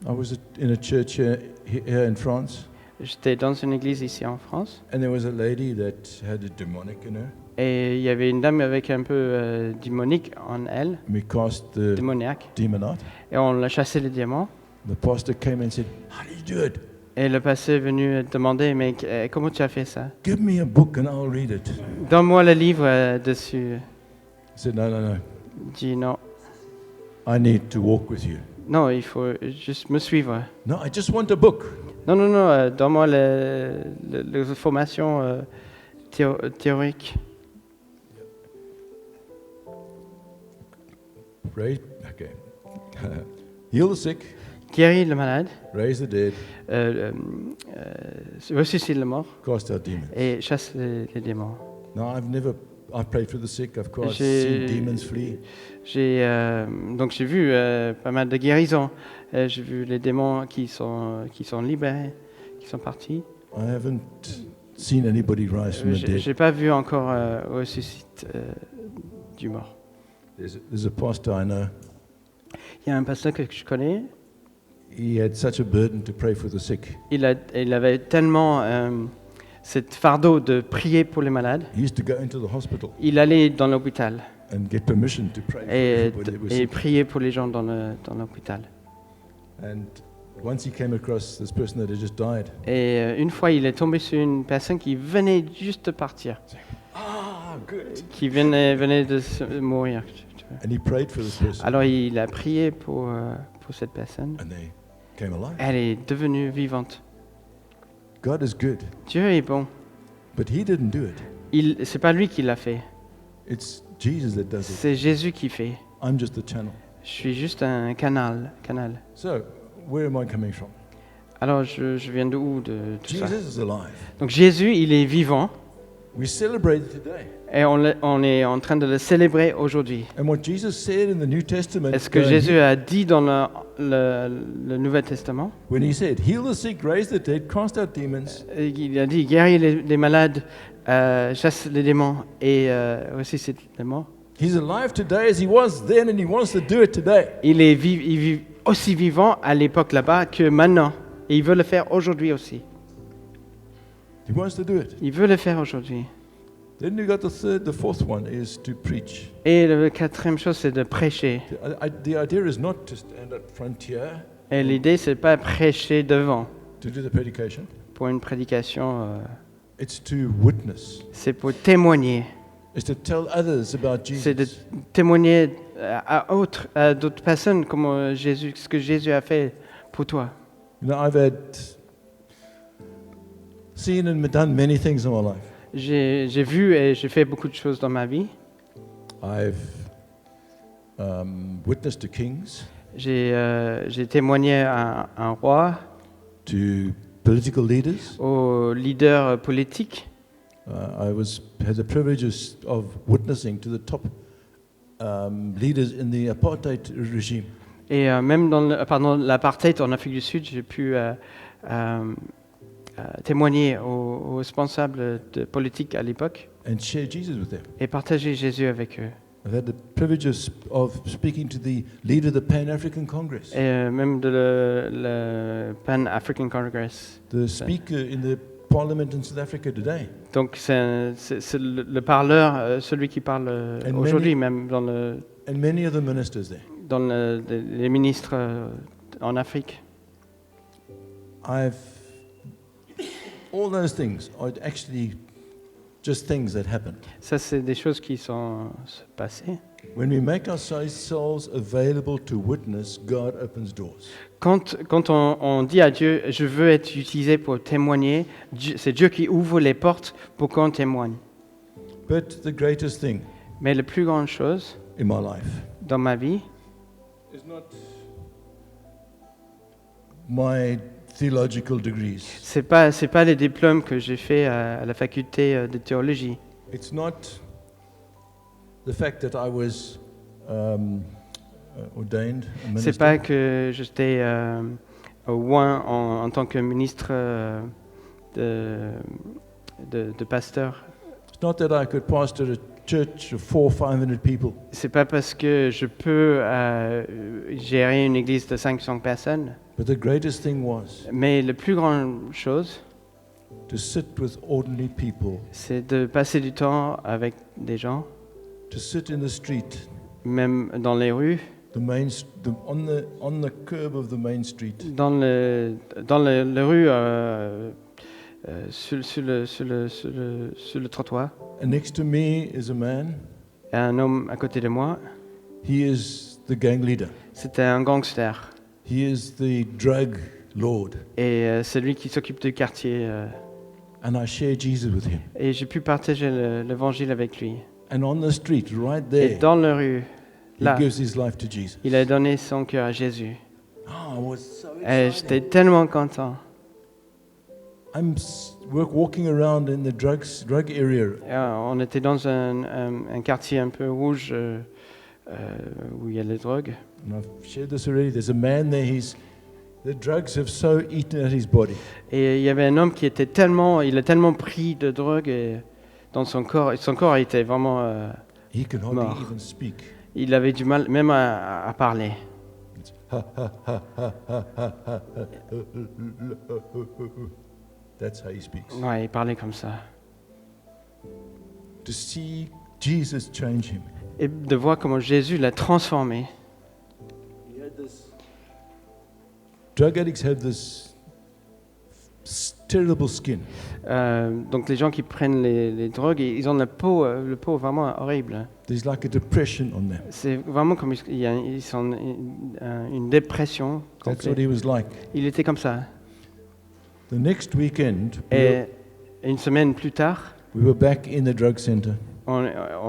Speaker 3: I was in a church here in France,
Speaker 2: J'étais dans une église ici en France,
Speaker 3: and there was a lady that had a demonic in her.
Speaker 2: et il y avait une dame avec un peu démonique en elle,
Speaker 3: And we cast the
Speaker 2: démoniaque,
Speaker 3: demon out.
Speaker 2: et on l'a chassé les démons.
Speaker 3: The pastor came and said, how do you do it?
Speaker 2: Et le pasteur est venu demander, mais comment tu as fait ça?
Speaker 3: Give me a book and I'll read it.
Speaker 2: Donne-moi le livre dessus.
Speaker 3: I said, no.
Speaker 2: Il dit non,
Speaker 3: I need to walk with you.
Speaker 2: non, il faut juste me suivre.
Speaker 3: No, I just want a book.
Speaker 2: Non, donne-moi la formation théorique.
Speaker 3: Raise, okay. Heal the sick,
Speaker 2: Guéris le malade,
Speaker 3: raise the dead,
Speaker 2: ressuscite le mort
Speaker 3: cast out demons.
Speaker 2: et chasse les démons.
Speaker 3: No, I've prayed for the sick. I've
Speaker 2: J'ai-
Speaker 3: seen demons flee.
Speaker 2: Donc j'ai vu pas mal de guérisons. J'ai vu les démons qui sont libérés, qui sont partis.
Speaker 3: I haven't seen anybody rise from the dead.
Speaker 2: J'ai pas vu encore ressuscite du mort.
Speaker 3: There's a pastor I know.
Speaker 2: Il y a un pasteur que je connais.
Speaker 3: he had such a burden to pray for the sick.
Speaker 2: Il avait tellement cette fardeau de prier pour les malades.
Speaker 3: He used to go into the hospital
Speaker 2: Il allait dans l'hôpital
Speaker 3: and get permission to pray for everybody who was
Speaker 2: et
Speaker 3: sick.
Speaker 2: prier pour les gens dans l'hôpital.
Speaker 3: And once he came across this person that had just died.
Speaker 2: Et une fois, il est tombé sur une personne qui venait juste de partir,
Speaker 3: Ah, good.
Speaker 2: qui venait de mourir.
Speaker 3: And he prayed for this person,
Speaker 2: Alors il a prié pour cette personne.
Speaker 3: and they came alive.
Speaker 2: Elle est devenue vivante.
Speaker 3: God is good,
Speaker 2: Dieu est bon.
Speaker 3: but he didn't do it.
Speaker 2: C'est pas lui qui l'a fait,
Speaker 3: It's Jesus that does it.
Speaker 2: c'est Jésus qui fait.
Speaker 3: I'm just the channel.
Speaker 2: Je suis juste un canal.
Speaker 3: So, where am I coming from?
Speaker 2: Alors je viens de où de tout ça?
Speaker 3: Jesus is alive.
Speaker 2: Donc Jésus, il est vivant
Speaker 3: We celebrate it today.
Speaker 2: et on est en train de le célébrer aujourd'hui.
Speaker 3: And what Jesus said in the New Testament,
Speaker 2: Est-ce que Jésus a dit dans le Nouveau Testament?
Speaker 3: when he said, heal the sick, raise the dead, cast out demons,
Speaker 2: Il a dit guérir les malades, chasse les démons et ressuscite les morts.
Speaker 3: he's alive today as he was then, and he wants to do it today.
Speaker 2: Il vit aussi vivant à l'époque là-bas que maintenant. Et il veut le faire aujourd'hui aussi.
Speaker 3: He wants to do it.
Speaker 2: Il veut le faire aujourd'hui.
Speaker 3: Then you got the fourth one is to preach.
Speaker 2: Et la quatrième chose, c'est de prêcher.
Speaker 3: The idea is not to stand up front here
Speaker 2: Et l'idée, c'est pas prêcher devant
Speaker 3: to do the predication.
Speaker 2: pour une prédication.
Speaker 3: It's to witness.
Speaker 2: C'est pour témoigner.
Speaker 3: It's to tell others about
Speaker 2: C'est de
Speaker 3: Jesus.
Speaker 2: témoigner à d'autres personnes comment ce que Jésus a fait pour toi.
Speaker 3: You know, I've seen and done many things in my life.
Speaker 2: J'ai vu et j'ai fait beaucoup de choses dans ma vie.
Speaker 3: I've witnessed to kings,
Speaker 2: J'ai témoigné à un roi,
Speaker 3: to political leaders.
Speaker 2: aux leaders politiques.
Speaker 3: I had the privilege of witnessing to the top leaders in the apartheid regime.
Speaker 2: Et même pendant l'apartheid en Afrique du Sud, j'ai pu témoigner aux responsables de politique à l'époque
Speaker 3: And share Jesus with them.
Speaker 2: et partager Jésus avec eux.
Speaker 3: I've had the privilege of speaking to the leader of the Pan-African Congress,
Speaker 2: Et même de le Pan-African Congress.
Speaker 3: the speaker in the parliament in South Africa today.
Speaker 2: Donc c'est le parleur, celui qui parle
Speaker 3: And
Speaker 2: aujourd'hui
Speaker 3: many-
Speaker 2: même
Speaker 3: And many of the ministers there.
Speaker 2: dans les ministres en Afrique.
Speaker 3: All those things are actually just things that happen.
Speaker 2: Ça, c'est des choses qui sont passées.
Speaker 3: When we make ourselves available to witness, God opens doors.
Speaker 2: Quand on dit à Dieu, je veux être utilisé pour témoigner, c'est Dieu qui ouvre les portes pour qu'on témoigne.
Speaker 3: But the greatest thing
Speaker 2: Mais la plus grande chose
Speaker 3: in my life
Speaker 2: dans ma vie,
Speaker 3: is not my theological degrees.
Speaker 2: c'est pas les diplômes que j'ai fait à la faculté de théologie.
Speaker 3: It's not the fact that I was ordained a minister.
Speaker 2: C'est pas que j'étais oint en tant que ministre de pasteur.
Speaker 3: It's not that I could pastor a church of 400 or 500 people.
Speaker 2: C'est pas parce que je peux gérer une église de 500 personnes.
Speaker 3: But the greatest thing was
Speaker 2: Mais la plus grande chose,
Speaker 3: to sit with ordinary people,
Speaker 2: c'est de passer du temps avec des gens,
Speaker 3: to sit in the street,
Speaker 2: même dans les rues,
Speaker 3: on the curb of the main street,
Speaker 2: dans le rue, sur le trottoir.
Speaker 3: and next to me is a man.
Speaker 2: Il y a un homme à côté de moi.
Speaker 3: He is the gang leader.
Speaker 2: C'était un gangster.
Speaker 3: He is the drug lord.
Speaker 2: Et c'est lui qui s'occupe du quartier.
Speaker 3: And I share Jesus with him.
Speaker 2: Et j'ai pu partager l'évangile avec lui.
Speaker 3: And on the street, right
Speaker 2: Et
Speaker 3: there,
Speaker 2: dans la rue,
Speaker 3: he
Speaker 2: là,
Speaker 3: gives his life to Jesus.
Speaker 2: il a donné son cœur à Jésus.
Speaker 3: Oh, I was so
Speaker 2: Et
Speaker 3: excited.
Speaker 2: j'étais tellement content.
Speaker 3: I'm walking around in the drug area.
Speaker 2: Et, on était dans un quartier un peu rouge où il y a les drogues.
Speaker 3: And I've shared this already. There's a man there. The drugs have so eaten at his body.
Speaker 2: Et il y avait un homme qui était il a tellement pris de drogue dans son corps. Et son corps était vraiment.
Speaker 3: He can hardly
Speaker 2: Mort.
Speaker 3: even speak.
Speaker 2: Il avait du mal même à parler.
Speaker 3: That's how he speaks.
Speaker 2: Ouais, il parlait comme ça.
Speaker 3: To see Jesus change him.
Speaker 2: Et de voir comment Jésus l'a transformé.
Speaker 3: Drug addicts have this terrible skin.
Speaker 2: Donc les gens qui prennent les drogues, ils ont le peau vraiment horrible.
Speaker 3: There's like a depression on them.
Speaker 2: C'est vraiment comme ils sont une dépression
Speaker 3: That's what
Speaker 2: complète.
Speaker 3: he was like.
Speaker 2: Il était comme ça.
Speaker 3: The next weekend,
Speaker 2: Et une semaine plus tard,
Speaker 3: we were back in the drug center.
Speaker 2: on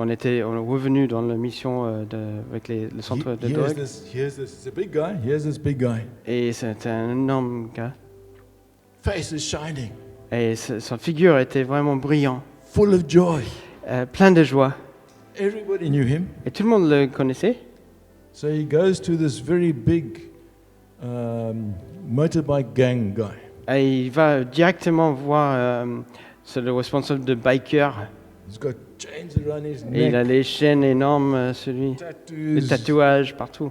Speaker 2: est revenu dans la mission avec le centre de drogue.
Speaker 3: Here's this. It's a big guy. Here's this big guy.
Speaker 2: Et c'était un énorme gars.
Speaker 3: Face is shining,
Speaker 2: Et sa figure était vraiment brillante,
Speaker 3: full of joy.
Speaker 2: plein de joie.
Speaker 3: Everybody knew him.
Speaker 2: Et tout le monde le connaissait.
Speaker 3: So he goes to this very big motorbike gang guy.
Speaker 2: Et il va directement voir c'est le responsable de biker.
Speaker 3: He's got chains around his
Speaker 2: Et il a
Speaker 3: neck,
Speaker 2: les chaînes énormes, les
Speaker 3: tattoos.
Speaker 2: tatouages partout.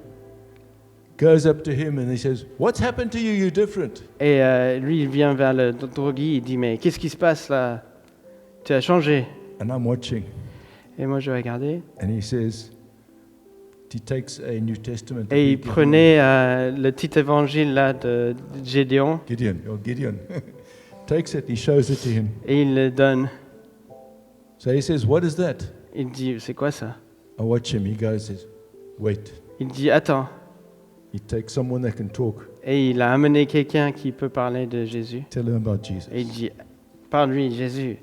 Speaker 3: Goes up to him and he says, "What's happened to you? You're different."
Speaker 2: Et lui, il vient vers le drogué, il dit, mais qu'est-ce qui se passe là? Tu as changé.
Speaker 3: And I'm watching.
Speaker 2: Et moi, je regardais.
Speaker 3: And he says, he takes a New Testament.
Speaker 2: Et il prenait le petit évangile là de Gédéon
Speaker 3: Gideon. Takes it, he shows it to him.
Speaker 2: et il le donne.
Speaker 3: So he says, "What is that?"
Speaker 2: Il dit, c'est quoi ça?
Speaker 3: I watch him. He goes, says, "Wait."
Speaker 2: Il dit, attends.
Speaker 3: He takes someone that can talk.
Speaker 2: Et il a amené quelqu'un qui peut parler de Jésus.
Speaker 3: Tell him about Jesus.
Speaker 2: Et il dit, parle-lui, Jésus.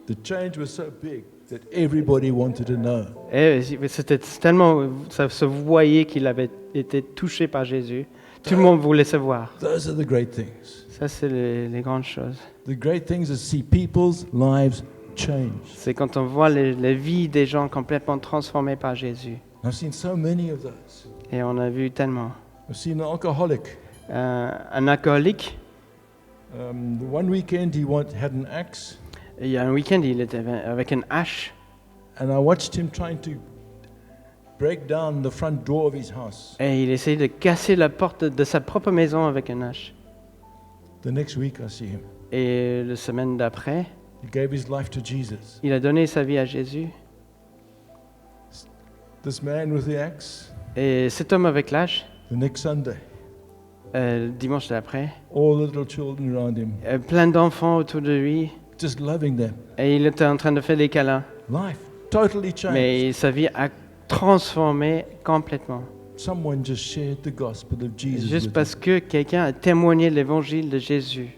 Speaker 3: The change was so big that everybody wanted to know.
Speaker 2: Et c'était tellement, ça se voyait qu'il avait été touché par Jésus. Tout le monde voulait savoir.
Speaker 3: Those are the great things.
Speaker 2: Ça, c'est les grandes choses.
Speaker 3: The great things is see people's lives change.
Speaker 2: C'est quand on voit les vies des gens complètement transformées par Jésus.
Speaker 3: I've seen so many of those.
Speaker 2: Et on a vu tellement.
Speaker 3: I've seen an alcoholic.
Speaker 2: Un alcoolique,
Speaker 3: The one weekend he had an axe,
Speaker 2: il y a un week-end, il était avec une hache.
Speaker 3: and I watched him trying to break down the front door of his house.
Speaker 2: Et il essayait de casser la porte de sa propre maison avec une hache.
Speaker 3: The next week I see him.
Speaker 2: Et la semaine d'après,
Speaker 3: He gave his life to Jesus.
Speaker 2: il a donné sa vie à Jésus.
Speaker 3: This man with the axe,
Speaker 2: Et cet homme avec l'hache,
Speaker 3: the next Sunday,
Speaker 2: le dimanche d'après,
Speaker 3: all the little children around him,
Speaker 2: plein d'enfants autour de lui.
Speaker 3: just loving them.
Speaker 2: Et il était en train de faire des câlins.
Speaker 3: Life totally changed.
Speaker 2: Mais sa vie a transformé complètement.
Speaker 3: Someone just shared the gospel of Jesus.
Speaker 2: Juste
Speaker 3: with
Speaker 2: parce que quelqu'un a témoigné l'évangile de Jésus.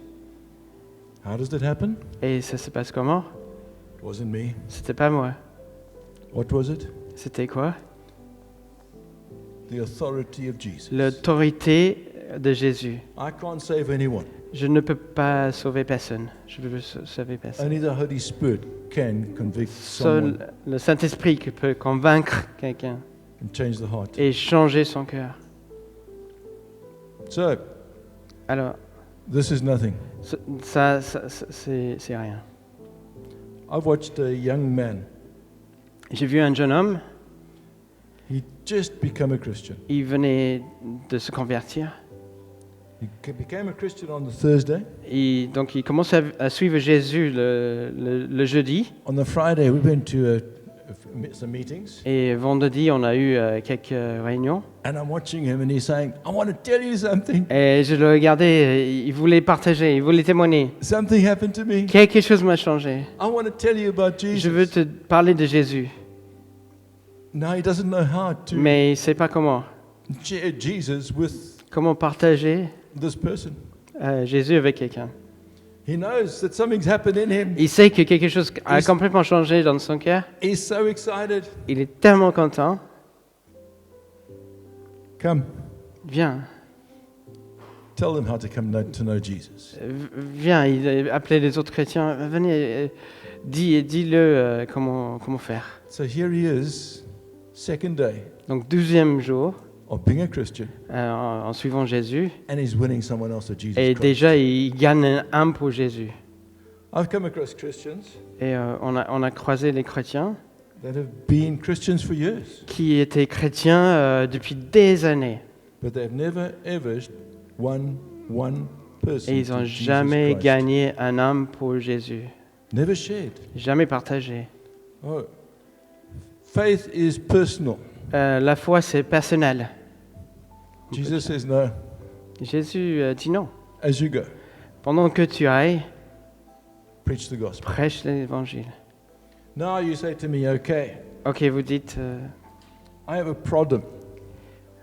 Speaker 3: them. How does that happen?
Speaker 2: Et ça se passe comment?
Speaker 3: It wasn't me.
Speaker 2: C'était pas moi.
Speaker 3: What was it?
Speaker 2: C'était quoi?
Speaker 3: The authority of Jesus.
Speaker 2: L'autorité de Jésus.
Speaker 3: I can't save anyone.
Speaker 2: Je ne peux pas sauver personne. Je ne peux sauver personne.
Speaker 3: Only the Holy Spirit can convict someone
Speaker 2: Seul le Saint-Esprit qui peut convaincre quelqu'un
Speaker 3: and change the heart.
Speaker 2: et changer son cœur.
Speaker 3: So,
Speaker 2: Alors,
Speaker 3: this is nothing.
Speaker 2: ça c'est rien.
Speaker 3: I've watched a young man.
Speaker 2: J'ai vu un jeune homme,
Speaker 3: He just became a Christian.
Speaker 2: il venait de se convertir.
Speaker 3: He became a Christian on the Thursday.
Speaker 2: Donc il commence à suivre Jésus le jeudi.
Speaker 3: On the Friday, we went to some meetings.
Speaker 2: Et vendredi, on a eu quelques réunions.
Speaker 3: And I'm watching him and he's saying, "I want to tell you something.
Speaker 2: Et je le regardais, il voulait partager, il voulait témoigner.
Speaker 3: Something happened to me.
Speaker 2: Quelque chose m'a changé.
Speaker 3: I want to tell you about Jesus."
Speaker 2: Je veux te parler de Jésus,
Speaker 3: Now he doesn't know how to
Speaker 2: mais il ne sait pas comment.
Speaker 3: share Jesus with
Speaker 2: Comment partager
Speaker 3: this person.
Speaker 2: Jésus avec quelqu'un.
Speaker 3: He knows that something's happened in him.
Speaker 2: Il sait que quelque chose a complètement changé dans son cœur.
Speaker 3: He's so excited.
Speaker 2: Il est tellement content.
Speaker 3: Come,
Speaker 2: Viens,
Speaker 3: tell them how to come to know Jesus.
Speaker 2: viens. Il appelait les autres chrétiens. Venez, dis-le comment faire.
Speaker 3: So here he is, second day
Speaker 2: Donc 12e jour,
Speaker 3: of being a Christian,
Speaker 2: en suivant Jésus.
Speaker 3: and he's winning someone else to Jesus
Speaker 2: Et
Speaker 3: Christ.
Speaker 2: déjà, il gagne un âme pour Jésus.
Speaker 3: I've come across Christians
Speaker 2: Et on a croisé les chrétiens
Speaker 3: that have been Christians for years.
Speaker 2: qui étaient chrétiens depuis des années.
Speaker 3: but they've never ever won one person.
Speaker 2: Et ils n'ont
Speaker 3: to Jesus
Speaker 2: jamais
Speaker 3: Christ.
Speaker 2: gagné un âme pour Jésus.
Speaker 3: Never shared.
Speaker 2: Jamais partagé.
Speaker 3: Oh. Faith is personal.
Speaker 2: La foi, c'est personnel.
Speaker 3: Jesus says no.
Speaker 2: Jésus dit non.
Speaker 3: As you go,
Speaker 2: Pendant que tu ailles,
Speaker 3: preach the gospel.
Speaker 2: prêche l'évangile.
Speaker 3: Now you say to me, okay,
Speaker 2: Ok, vous dites,
Speaker 3: I have a problem.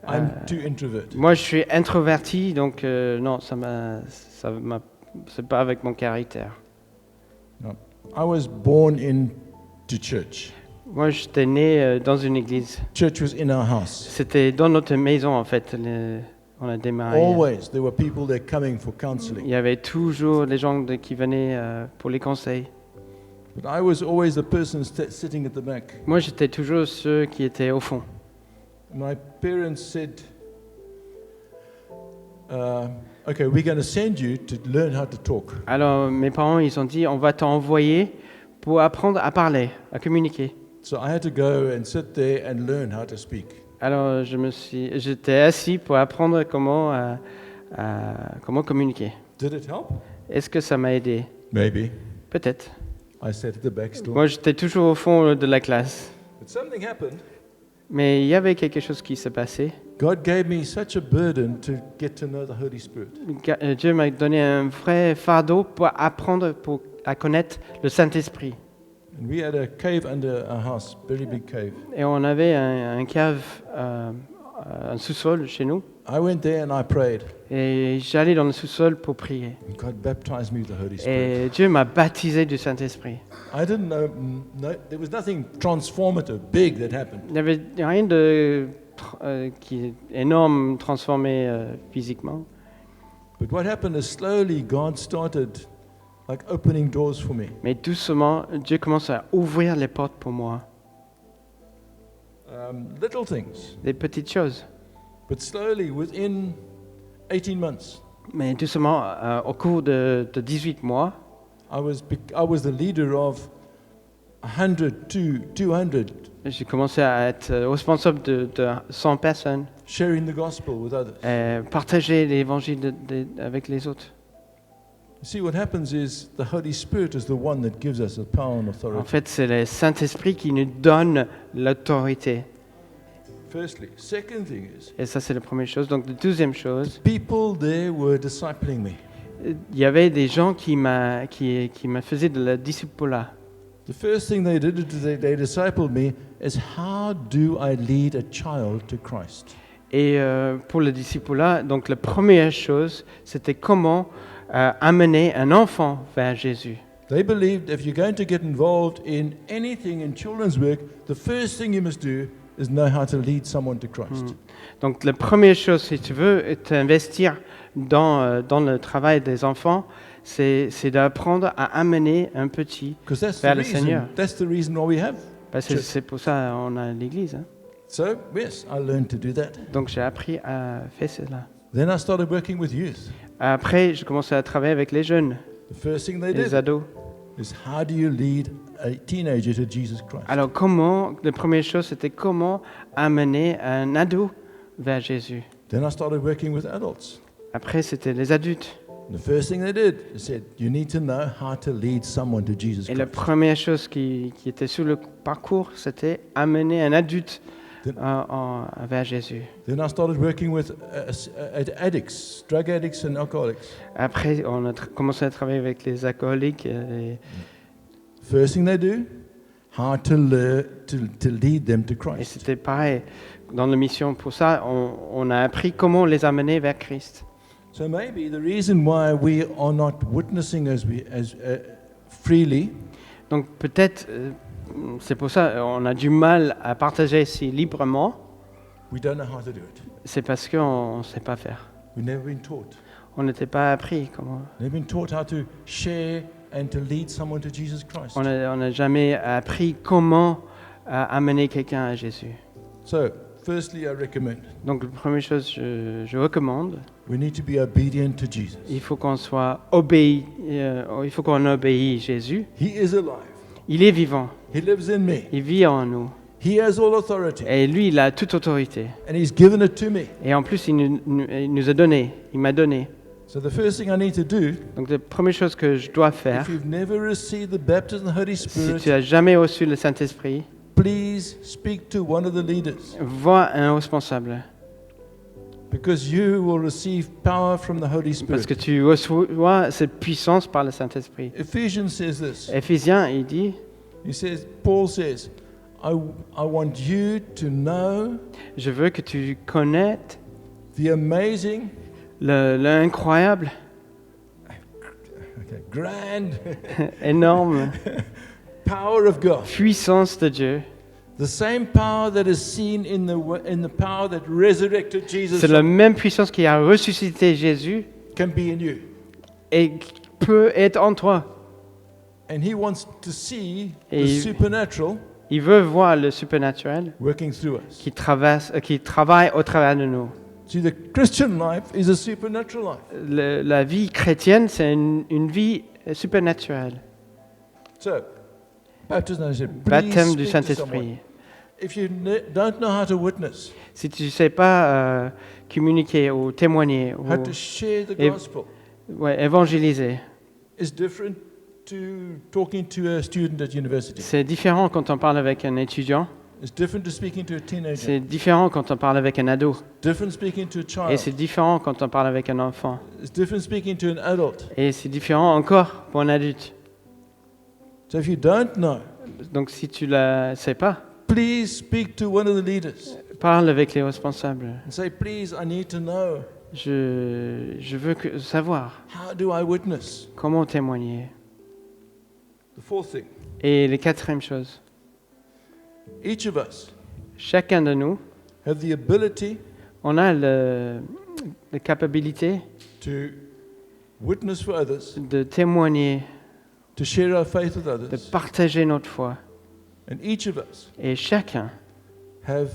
Speaker 3: I'm too introvert.
Speaker 2: moi je suis introverti, donc non, c'est pas avec mon caractère.
Speaker 3: No. I was born into church.
Speaker 2: Moi j'étais né dans une église.
Speaker 3: Church was in our house.
Speaker 2: C'était dans notre maison en fait. On a démarré.
Speaker 3: Always there were people there coming for
Speaker 2: Il
Speaker 3: counseling.
Speaker 2: y avait toujours des gens qui venaient pour les conseils.
Speaker 3: But I was always the person sitting at the back.
Speaker 2: Moi j'étais toujours ceux qui étaient au fond.
Speaker 3: My parents said, okay, we're going to send you to learn how to talk.
Speaker 2: Alors mes parents ils ont dit on va t'envoyer pour apprendre à parler, à communiquer.
Speaker 3: So I had to go and sit there and learn how to speak.
Speaker 2: Alors j'étais assis pour apprendre comment communiquer.
Speaker 3: Did it help?
Speaker 2: Est-ce que ça m'a aidé?
Speaker 3: Maybe.
Speaker 2: Peut-être.
Speaker 3: I sat at the back still.
Speaker 2: Moi j'étais toujours au fond de la classe.
Speaker 3: But something happened.
Speaker 2: Mais il y avait quelque chose qui s'est passé.
Speaker 3: God gave me such a burden to get to know the Holy Spirit.
Speaker 2: Dieu m'a donné un vrai fardeau pour apprendre à connaître le Saint-Esprit.
Speaker 3: And we had a cave under our house, very big cave.
Speaker 2: Et on avait un cave, un sous-sol chez nous.
Speaker 3: I went there and I prayed.
Speaker 2: Et j'allais dans le sous-sol pour prier.
Speaker 3: And God baptized me with the Holy Spirit.
Speaker 2: Et Dieu m'a baptisé du Saint-Esprit.
Speaker 3: I didn't know, there was nothing transformative, big that happened.
Speaker 2: Il n'y avait rien de qui est énorme, transformé physiquement.
Speaker 3: But what happened is slowly God started like opening doors for me.
Speaker 2: Mais doucement, Dieu commence à ouvrir les portes pour moi.
Speaker 3: Little things.
Speaker 2: Des petites choses.
Speaker 3: But slowly, within 18 months,
Speaker 2: Mais doucement, au cours de 18 mois,
Speaker 3: I was the leader of 100 to 200,
Speaker 2: j'ai commencé à être responsable de 100 personnes,
Speaker 3: sharing the gospel with others.
Speaker 2: partager l'évangile avec les autres.
Speaker 3: You see, what happens is the Holy Spirit is the one that gives us the power and
Speaker 2: En
Speaker 3: authority.
Speaker 2: fait, c'est le Saint-Esprit qui nous donne l'autorité.
Speaker 3: Firstly. Second thing is,
Speaker 2: Et ça, c'est la première chose. Donc, la deuxième chose,
Speaker 3: people there were discipling me.
Speaker 2: il y avait des gens qui me faisaient de la disciple-là.
Speaker 3: The first thing they did, they discipled me, is how do I lead a child to Christ?
Speaker 2: Et pour le disciple-là, donc la première chose, c'était comment amener un enfant vers Jésus.
Speaker 3: They believed if you're going to get involved in anything in children's work, the first thing you must do is know how to lead someone to Christ.
Speaker 2: Donc la première chose, si tu veux t'investir dans le travail des enfants, c'est d'apprendre à amener un petit
Speaker 3: Because that's
Speaker 2: vers
Speaker 3: the
Speaker 2: le Seigneur.
Speaker 3: reason. That's the reason why we have.
Speaker 2: Parce que c'est pour ça qu'on a l'église. Hein.
Speaker 3: So yes, I learned to do that.
Speaker 2: Donc j'ai appris à faire cela.
Speaker 3: Then I started working with youth.
Speaker 2: Après, je commençais à travailler avec les jeunes,
Speaker 3: The first thing they
Speaker 2: les
Speaker 3: did
Speaker 2: ados.
Speaker 3: is how do you lead a teenager to Jesus Christ?
Speaker 2: Alors la première chose, c'était comment amener un ado vers Jésus.
Speaker 3: Then I started working with adults.
Speaker 2: Après, c'était les adultes.
Speaker 3: The first thing they did, they said, you need to know how to lead someone to Jesus
Speaker 2: Et la
Speaker 3: Christ.
Speaker 2: première chose qui était sur le parcours, c'était amener un adulte vers Jésus.
Speaker 3: Then I started working with addicts, drug addicts and alcoholics.
Speaker 2: Après, on a commencé à travailler avec les alcooliques.
Speaker 3: First thing they do, how to learn to lead them to
Speaker 2: Et
Speaker 3: Christ.
Speaker 2: c'était pareil. Dans la mission, pour ça, on a appris comment les amener vers Christ.
Speaker 3: So maybe the reason why we are not witnessing as freely
Speaker 2: Donc peut-être, c'est pour ça on a du mal à partager si librement,
Speaker 3: we don't know how to do it.
Speaker 2: c'est parce qu'on ne sait pas faire.
Speaker 3: We've never been taught.
Speaker 2: On n'était pas appris comment.
Speaker 3: Never been taught how to share and to lead someone to Jesus Christ.
Speaker 2: On n'a jamais appris comment amener quelqu'un à Jésus.
Speaker 3: So, firstly, I recommend
Speaker 2: Donc la première chose, je recommande,
Speaker 3: we need to be obedient to Jesus.
Speaker 2: il faut qu'on soit obéi, il faut qu'on obéisse Jésus.
Speaker 3: He is alive.
Speaker 2: Il est vivant,
Speaker 3: He lives in me.
Speaker 2: il vit en nous.
Speaker 3: He has all authority.
Speaker 2: Et lui, il a toute autorité.
Speaker 3: And He's given it to me.
Speaker 2: Et en plus, il nous a donné, il m'a donné.
Speaker 3: So the first thing I need to do,
Speaker 2: Donc la première chose que je dois faire,
Speaker 3: if you've never received the baptism of the Holy
Speaker 2: si
Speaker 3: Spirit,
Speaker 2: tu n'as jamais reçu le Saint-Esprit,
Speaker 3: please speak to one of the leaders,
Speaker 2: vois un responsable.
Speaker 3: because you will receive power from the Holy
Speaker 2: Parce
Speaker 3: Spirit.
Speaker 2: que tu reçois cette puissance par le Saint-Esprit.
Speaker 3: Ephesians says this.
Speaker 2: Éphésiens, il dit,
Speaker 3: Paul says, I want you to know
Speaker 2: je veux que tu connaisses
Speaker 3: the amazing,
Speaker 2: l'incroyable,
Speaker 3: grand
Speaker 2: énorme
Speaker 3: power of God.
Speaker 2: puissance de Dieu.
Speaker 3: The same power that is seen in the power that resurrected Jesus
Speaker 2: C'est la même puissance qui a ressuscité Jésus
Speaker 3: can be in you.
Speaker 2: et qui peut être en toi.
Speaker 3: And He wants to see the
Speaker 2: Et-
Speaker 3: supernatural
Speaker 2: Il veut voir le surnaturel
Speaker 3: working through us.
Speaker 2: qui travaille au travers de nous.
Speaker 3: See, the Christian life is a supernatural life.
Speaker 2: La vie chrétienne, c'est une vie supernaturelle.
Speaker 3: So, baptism, I said, please
Speaker 2: Baptême du
Speaker 3: speak to someone.
Speaker 2: Saint-Esprit.
Speaker 3: If you don't know how to witness,
Speaker 2: Si tu ne sais pas communiquer ou témoigner ou
Speaker 3: how to share the
Speaker 2: Et-
Speaker 3: gospel,
Speaker 2: évangéliser,
Speaker 3: is different to talking to a student at university.
Speaker 2: c'est différent quand on parle avec un étudiant,
Speaker 3: It's different to speaking to a teenager.
Speaker 2: c'est différent quand on parle avec un ado,
Speaker 3: Different speaking to a
Speaker 2: et
Speaker 3: child.
Speaker 2: c'est différent quand on parle avec un enfant,
Speaker 3: It's different speaking to an adult.
Speaker 2: et c'est différent encore pour un adulte.
Speaker 3: So if you don't know,
Speaker 2: Donc si tu ne sais pas,
Speaker 3: please speak to one of the leaders
Speaker 2: parle avec les responsables.
Speaker 3: and say, please, I need to know,
Speaker 2: Je veux savoir
Speaker 3: how do I witness?
Speaker 2: comment témoigner.
Speaker 3: The fourth thing,
Speaker 2: Et la quatrième chose,
Speaker 3: each of us
Speaker 2: chacun de nous,
Speaker 3: have the ability
Speaker 2: on a la capacité
Speaker 3: to witness for others,
Speaker 2: de témoigner,
Speaker 3: to share our faith with
Speaker 2: de
Speaker 3: others.
Speaker 2: partager notre foi.
Speaker 3: And each of us
Speaker 2: Et chacun
Speaker 3: have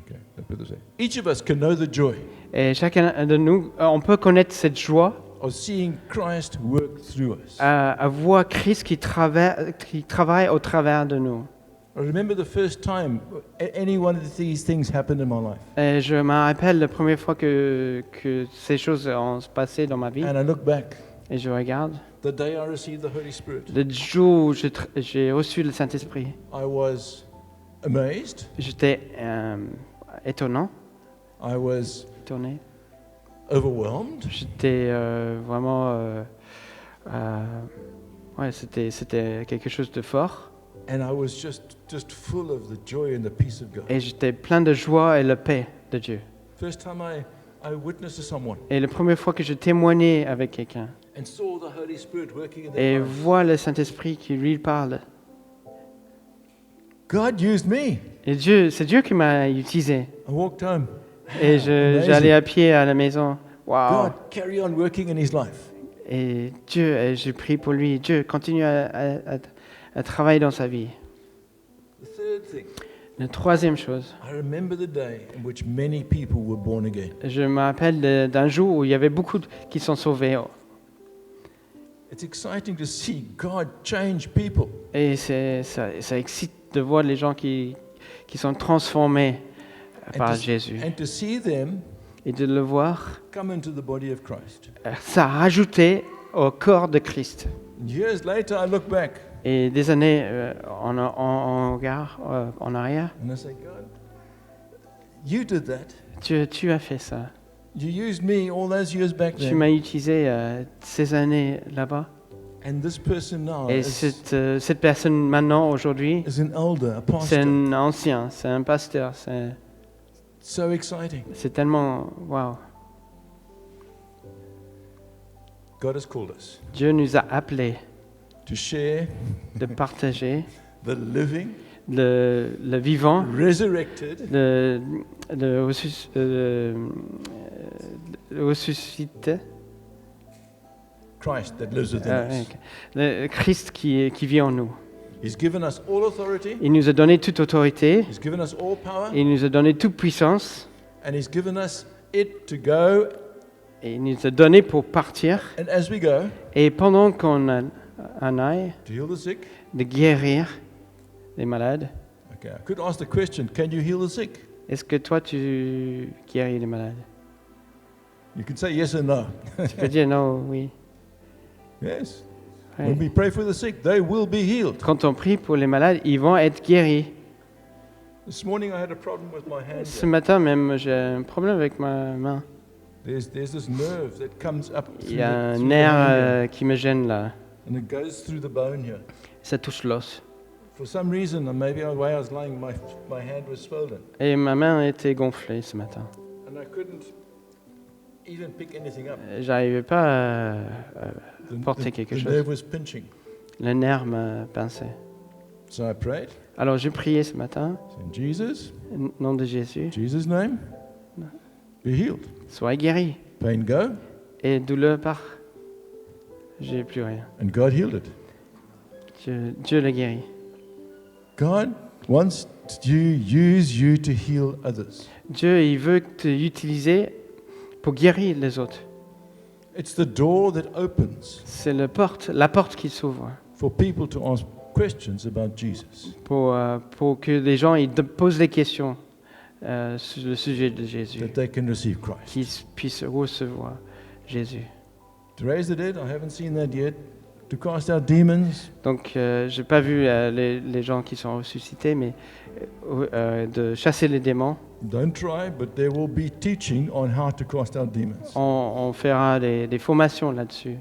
Speaker 3: okay, let's put it this way. Each of us can know the joy
Speaker 2: Et chacun de nous, on peut connaître cette joie
Speaker 3: of seeing Christ work through us.
Speaker 2: à voir Christ qui travaille au travers de nous.
Speaker 3: I remember the first time any one of these things happened in my life.
Speaker 2: Et je me rappelle la première fois que ces choses ont se passé dans ma vie.
Speaker 3: And I look back,
Speaker 2: Et je regarde,
Speaker 3: the day I received the Holy Spirit,
Speaker 2: le jour où j'ai reçu le Saint-Esprit,
Speaker 3: I was amazed,
Speaker 2: j'étais étonné.
Speaker 3: étonné, overwhelmed,
Speaker 2: J'étais vraiment... ouais, c'était quelque chose de fort.
Speaker 3: and I was just full of the joy and the peace of God.
Speaker 2: Et j'étais plein de joie et de paix de Dieu.
Speaker 3: First time I witnessed to someone
Speaker 2: Et la première fois que je témoignais avec quelqu'un
Speaker 3: and saw the Holy Spirit working in
Speaker 2: et
Speaker 3: their lives.
Speaker 2: vois le Saint-Esprit qui lui parle.
Speaker 3: God used me.
Speaker 2: Et c'est Dieu qui m'a utilisé.
Speaker 3: I walked home.
Speaker 2: Et
Speaker 3: Amazing.
Speaker 2: j'allais à pied à la maison. Wow.
Speaker 3: God, carry on working in his life.
Speaker 2: Et j'ai prié pour lui. Dieu, continue à travailler dans sa vie.
Speaker 3: The third thing,
Speaker 2: La troisième chose,
Speaker 3: I remember the day in which many people were born again.
Speaker 2: je me rappelle d'un jour où il y avait beaucoup qui sont sauvés.
Speaker 3: It's exciting to see God change people.
Speaker 2: Et ça excite de voir les gens qui sont transformés par Jésus.
Speaker 3: And to see them
Speaker 2: Et de le voir,
Speaker 3: come into the body of Christ.
Speaker 2: ça a rajouté au corps de Christ.
Speaker 3: And years later, I look back
Speaker 2: Et des années on regarde en arrière,
Speaker 3: and I say, God, you did that.
Speaker 2: tu as fait ça.
Speaker 3: You used me all those years back
Speaker 2: Tu
Speaker 3: then.
Speaker 2: m'as utilisé ces années là-bas.
Speaker 3: And this person now
Speaker 2: Et
Speaker 3: is
Speaker 2: cette personne maintenant, aujourd'hui,
Speaker 3: an elder, a
Speaker 2: c'est
Speaker 3: pastor.
Speaker 2: un ancien, c'est un pasteur.
Speaker 3: So exciting.
Speaker 2: C'est tellement... Waouh.
Speaker 3: God has called us
Speaker 2: Dieu nous a appelés
Speaker 3: to share
Speaker 2: de partager
Speaker 3: the living,
Speaker 2: le vivant,
Speaker 3: resurrected
Speaker 2: le ressuscité,
Speaker 3: Christ that lives within us.
Speaker 2: le Christ qui vit en nous.
Speaker 3: He's given us all authority.
Speaker 2: Il nous a donné toute autorité,
Speaker 3: He's given us all power.
Speaker 2: il nous a donné toute puissance,
Speaker 3: And he's given us it to go.
Speaker 2: et il nous a donné pour partir.
Speaker 3: And as we go,
Speaker 2: Et pendant qu'on un œil,
Speaker 3: to heal the sick?
Speaker 2: de guérir les malades.
Speaker 3: Okay, I could ask the question, can you heal the sick?
Speaker 2: Est-ce que toi, tu guéris les malades?
Speaker 3: You can say yes or no.
Speaker 2: Tu peux dire non, oui.
Speaker 3: Yes.
Speaker 2: Ouais.
Speaker 3: When we pray for the sick, they will be healed.
Speaker 2: Quand on prie pour les malades, ils vont être guéris.
Speaker 3: This morning I had a problem with my hand.
Speaker 2: Ce matin même, j'ai un problème avec ma main.
Speaker 3: There's this nerve that comes up
Speaker 2: Il
Speaker 3: through
Speaker 2: y a un
Speaker 3: the
Speaker 2: nerf
Speaker 3: hand here,
Speaker 2: qui me gêne là.
Speaker 3: and it goes through the bone here.
Speaker 2: Ça touche l'os.
Speaker 3: For some reason, and maybe the way I was lying, my hand was swollen,
Speaker 2: Et ma main était gonflée ce matin.
Speaker 3: and I couldn't even pick anything up.
Speaker 2: J'arrivais pas à
Speaker 3: The,
Speaker 2: porter
Speaker 3: the-
Speaker 2: quelque
Speaker 3: the
Speaker 2: chose.
Speaker 3: nerve was pinching.
Speaker 2: Le nerf me pinçait.
Speaker 3: So I prayed
Speaker 2: Alors j'ai prié ce matin,
Speaker 3: in Jesus,
Speaker 2: au nom de Jésus,
Speaker 3: Jesus' name, be healed.
Speaker 2: sois guéri.
Speaker 3: Pain go,
Speaker 2: Et douleur part. J'ai plus rien.
Speaker 3: and God healed it.
Speaker 2: Dieu l'a guéri.
Speaker 3: God wants to use you to heal others.
Speaker 2: Dieu, il veut te utiliser pour guérir les autres.
Speaker 3: It's the door that opens
Speaker 2: C'est la porte qui s'ouvre
Speaker 3: for people to ask questions about Jesus.
Speaker 2: pour que les gens ils posent des questions sur le sujet de Jésus,
Speaker 3: That they can receive Christ.
Speaker 2: qu'ils puissent recevoir Jésus.
Speaker 3: To raise the dead, I haven't seen that yet. To cast out demons,
Speaker 2: Donc, j'ai pas vu les gens qui sont ressuscités, mais de chasser les démons,
Speaker 3: don't try, but there will be teaching on how to cast out demons.
Speaker 2: on fera des formations là-dessus.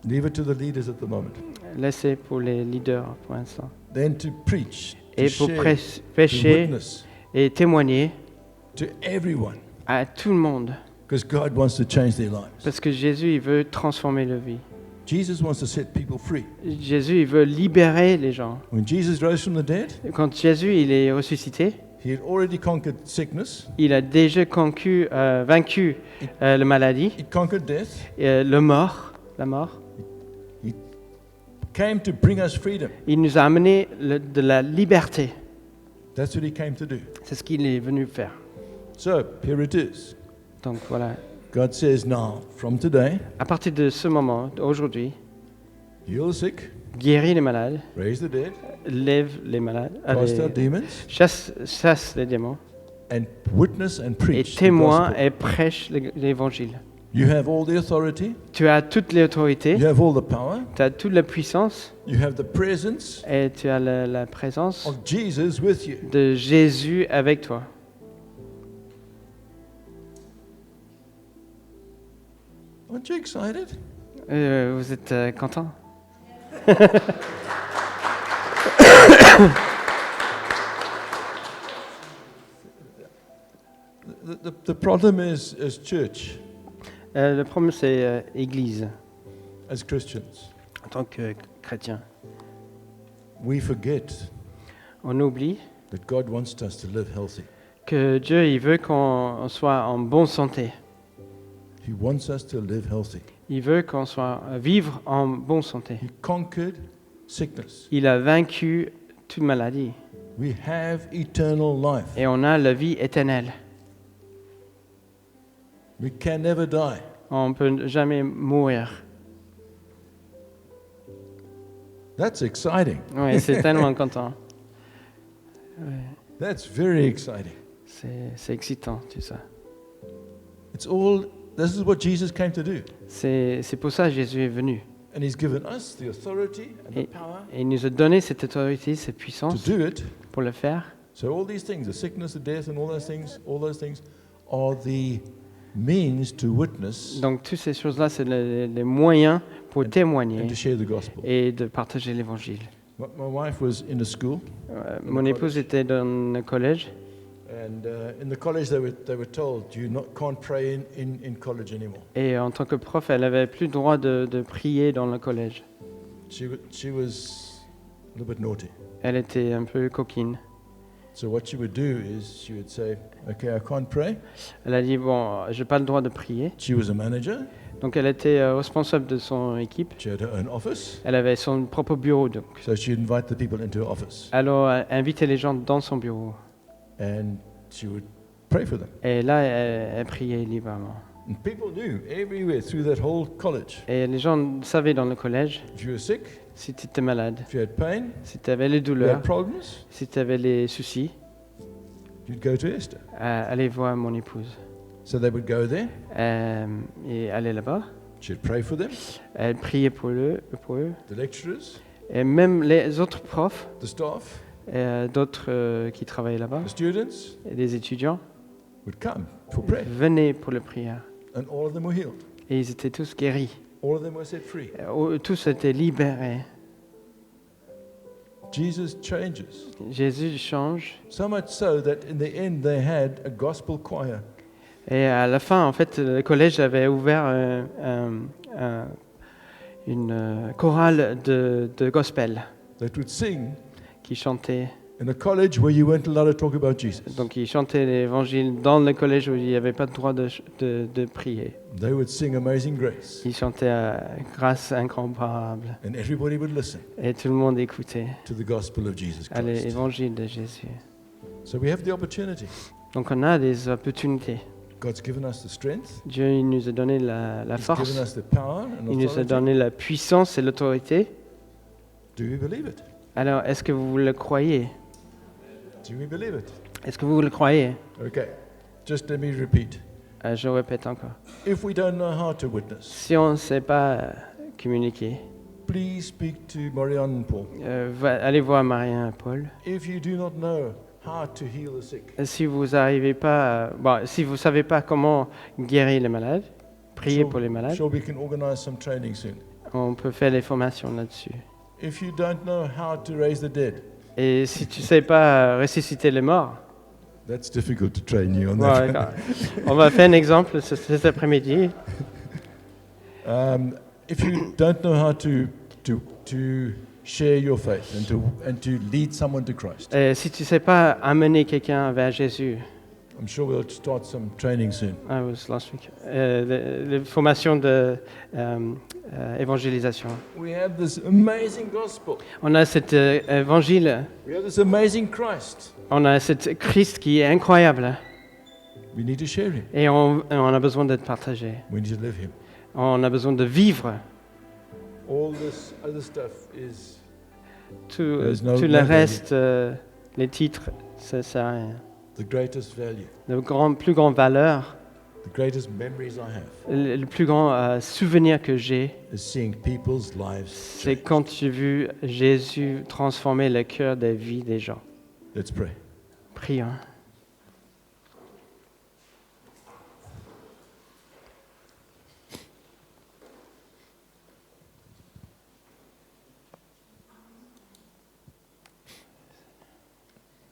Speaker 3: Leave it to the leaders at the moment.
Speaker 2: Laissez pour les leaders pour l'instant.
Speaker 3: Then to preach, to
Speaker 2: Et pour
Speaker 3: share, to
Speaker 2: prêcher
Speaker 3: witness
Speaker 2: et témoigner
Speaker 3: to everyone,
Speaker 2: à tout le monde,
Speaker 3: because God wants to change their lives.
Speaker 2: parce que Jésus, il veut transformer leur vie.
Speaker 3: Jesus wants to set people free.
Speaker 2: Jésus, il veut libérer les gens.
Speaker 3: When Jesus rose from the dead,
Speaker 2: Quand Jésus, il est ressuscité,
Speaker 3: he had already conquered sickness,
Speaker 2: il a déjà vaincu la maladie,
Speaker 3: he conquered death,
Speaker 2: la mort.
Speaker 3: came to bring us freedom.
Speaker 2: Il nous a amené de la liberté.
Speaker 3: That's what he came to do.
Speaker 2: C'est ce qu'il est venu faire.
Speaker 3: So, here it is.
Speaker 2: Donc voilà.
Speaker 3: God says now, from today,
Speaker 2: À partir de ce moment, aujourd'hui,
Speaker 3: heal the sick,
Speaker 2: guéris les malades,
Speaker 3: raise the dead,
Speaker 2: lève les malades,
Speaker 3: cast out demons,
Speaker 2: chasse les démons,
Speaker 3: and witness and
Speaker 2: et
Speaker 3: preach the
Speaker 2: témoins
Speaker 3: gospel.
Speaker 2: et prêche l'évangile.
Speaker 3: You have all the authority,
Speaker 2: Tu as toute l'autorité,
Speaker 3: you have all the power,
Speaker 2: tu as toute la puissance,
Speaker 3: you have the presence
Speaker 2: et tu as la présence
Speaker 3: of Jesus with you.
Speaker 2: de Jésus avec toi.
Speaker 3: Aren't you excited?
Speaker 2: Vous êtes content?
Speaker 3: The problem is, as church,
Speaker 2: Le problème, c'est Église,
Speaker 3: as Christians,
Speaker 2: en tant que chrétien.
Speaker 3: we forget
Speaker 2: On oublie
Speaker 3: that God wants us to live healthy.
Speaker 2: que Dieu il veut qu'on soit en bonne santé.
Speaker 3: He wants us to live healthy.
Speaker 2: Il veut qu'on soit vivre en bonne santé.
Speaker 3: He conquered sickness.
Speaker 2: Il a vaincu toute maladie
Speaker 3: We have eternal life.
Speaker 2: et on a la vie éternelle.
Speaker 3: We can never die.
Speaker 2: On ne peut jamais mourir.
Speaker 3: That's exciting.
Speaker 2: Oui, c'est tellement content.
Speaker 3: That's very exciting.
Speaker 2: C'est excitant, tout ça.
Speaker 3: It's all, this is what Jesus came to do.
Speaker 2: C'est pour ça que Jésus est venu.
Speaker 3: And he's given us the authority and the
Speaker 2: Et,
Speaker 3: power
Speaker 2: et il nous a donné cette autorité, cette
Speaker 3: to
Speaker 2: puissance
Speaker 3: do it.
Speaker 2: pour le faire.
Speaker 3: So all these things, the sickness, the death, and all those things are the means to witness
Speaker 2: Donc toutes ces choses-là, c'est les moyens pour
Speaker 3: and
Speaker 2: témoigner
Speaker 3: to share the gospel.
Speaker 2: et de partager l'évangile.
Speaker 3: My wife was in a school,
Speaker 2: Mon épouse était dans le collège
Speaker 3: and in the college they were told you can't pray in college anymore.
Speaker 2: et en tant que prof, elle avait plus le droit de prier dans le collège.
Speaker 3: She was a little bit naughty.
Speaker 2: Elle était un peu coquine.
Speaker 3: So what she would do is she would say, "Okay, I can't pray."
Speaker 2: Elle a dit bon, j'ai pas le droit de prier.
Speaker 3: She was a manager.
Speaker 2: Donc elle était responsable de son équipe.
Speaker 3: She had her own office.
Speaker 2: Elle avait son propre bureau donc.
Speaker 3: So she'd invite the people into her office,
Speaker 2: Alors elle invitait les gens dans son bureau
Speaker 3: and she would pray for them.
Speaker 2: et là elle priait librement.
Speaker 3: And people knew everywhere through that whole college.
Speaker 2: Et les gens savaient dans le collège,
Speaker 3: If you were sick,
Speaker 2: si tu étais malade,
Speaker 3: if you had pain,
Speaker 2: si tu avais les
Speaker 3: if you
Speaker 2: douleurs,
Speaker 3: had problems,
Speaker 2: si tu avais les soucis,
Speaker 3: you'd go to Esther.
Speaker 2: allez voir mon épouse.
Speaker 3: So they would go there.
Speaker 2: Et aller là-bas.
Speaker 3: She'd pray for them,
Speaker 2: Elle priait pour eux.
Speaker 3: the lecturers,
Speaker 2: Et même les autres profs,
Speaker 3: the staff,
Speaker 2: d'autres qui travaillaient là-bas,
Speaker 3: the students
Speaker 2: et des étudiants,
Speaker 3: would come for prayer.
Speaker 2: venaient pour la prière.
Speaker 3: And all of them were healed.
Speaker 2: Et ils étaient tous guéris.
Speaker 3: All of them were set free.
Speaker 2: Tous étaient libérés.
Speaker 3: Jesus changes.
Speaker 2: Jésus change.
Speaker 3: So much so that in the end they had a gospel choir.
Speaker 2: Et à la fin, en fait, le collège avait ouvert une chorale de gospel
Speaker 3: That would sing
Speaker 2: qui chantait.
Speaker 3: in a college where you weren't allowed to talk about Jesus.
Speaker 2: Donc, ils chantaient l'évangile dans le collège où il n'y avait pas le droit de prier.
Speaker 3: They would sing Amazing Grace.
Speaker 2: Ils chantaient Grâce incomparable.
Speaker 3: And everybody would listen
Speaker 2: Et tout le monde écoutait
Speaker 3: to the gospel of Jesus
Speaker 2: à
Speaker 3: Christ.
Speaker 2: l'évangile de Jésus.
Speaker 3: So we have the opportunity.
Speaker 2: Donc, on a des opportunités.
Speaker 3: God's given us the strength.
Speaker 2: Dieu il nous a donné la
Speaker 3: He's
Speaker 2: force.
Speaker 3: given us the power and
Speaker 2: Il nous a
Speaker 3: authority.
Speaker 2: donné la puissance et l'autorité.
Speaker 3: Do we believe it?
Speaker 2: Alors, est-ce que vous le croyez?
Speaker 3: Do we believe it?
Speaker 2: Est-ce que vous le croyez?
Speaker 3: Okay. Just let me repeat.
Speaker 2: Je répète encore.
Speaker 3: If we don't know how to witness,
Speaker 2: Si on ne sait pas communiquer,
Speaker 3: please speak to Marianne and Paul.
Speaker 2: allez voir Marien et Paul.
Speaker 3: If you do not know how to heal the sick,
Speaker 2: Si vous arrivez pas, si vous savez pas comment guérir les malades, prier pour les malades,
Speaker 3: sure we can organize some training soon.
Speaker 2: on peut faire des formations là-dessus.
Speaker 3: If you don't know how to raise the dead,
Speaker 2: Et si tu sais pas ressusciter les morts,
Speaker 3: that's difficult to train you on
Speaker 2: bon,
Speaker 3: that.
Speaker 2: d'accord. On va faire un exemple cet après-midi.
Speaker 3: If you don't know how to share your faith and to lead someone to Christ,
Speaker 2: Et si tu sais pas amener quelqu'un vers Jésus,
Speaker 3: I'm sure we'll start some training soon.
Speaker 2: I was last week. Les formations de évangélisation.
Speaker 3: We have this amazing gospel.
Speaker 2: On a cet évangile,
Speaker 3: We have this amazing Christ.
Speaker 2: on a cet Christ qui est incroyable
Speaker 3: We need to share him.
Speaker 2: et on a besoin d'être partagé.
Speaker 3: We need to live him.
Speaker 2: On a besoin de vivre.
Speaker 3: All this other stuff is
Speaker 2: Tout,
Speaker 3: There's no
Speaker 2: tout le
Speaker 3: value.
Speaker 2: reste, les titres, ça sert à rien.
Speaker 3: the greatest value,
Speaker 2: La plus grande valeur,
Speaker 3: the greatest memories I have
Speaker 2: le plus grand souvenir que j'ai,
Speaker 3: is seeing people's lives
Speaker 2: c'est
Speaker 3: change.
Speaker 2: quand j'ai vu Jésus transformer le cœur des vies des gens.
Speaker 3: Let's pray.
Speaker 2: Prions.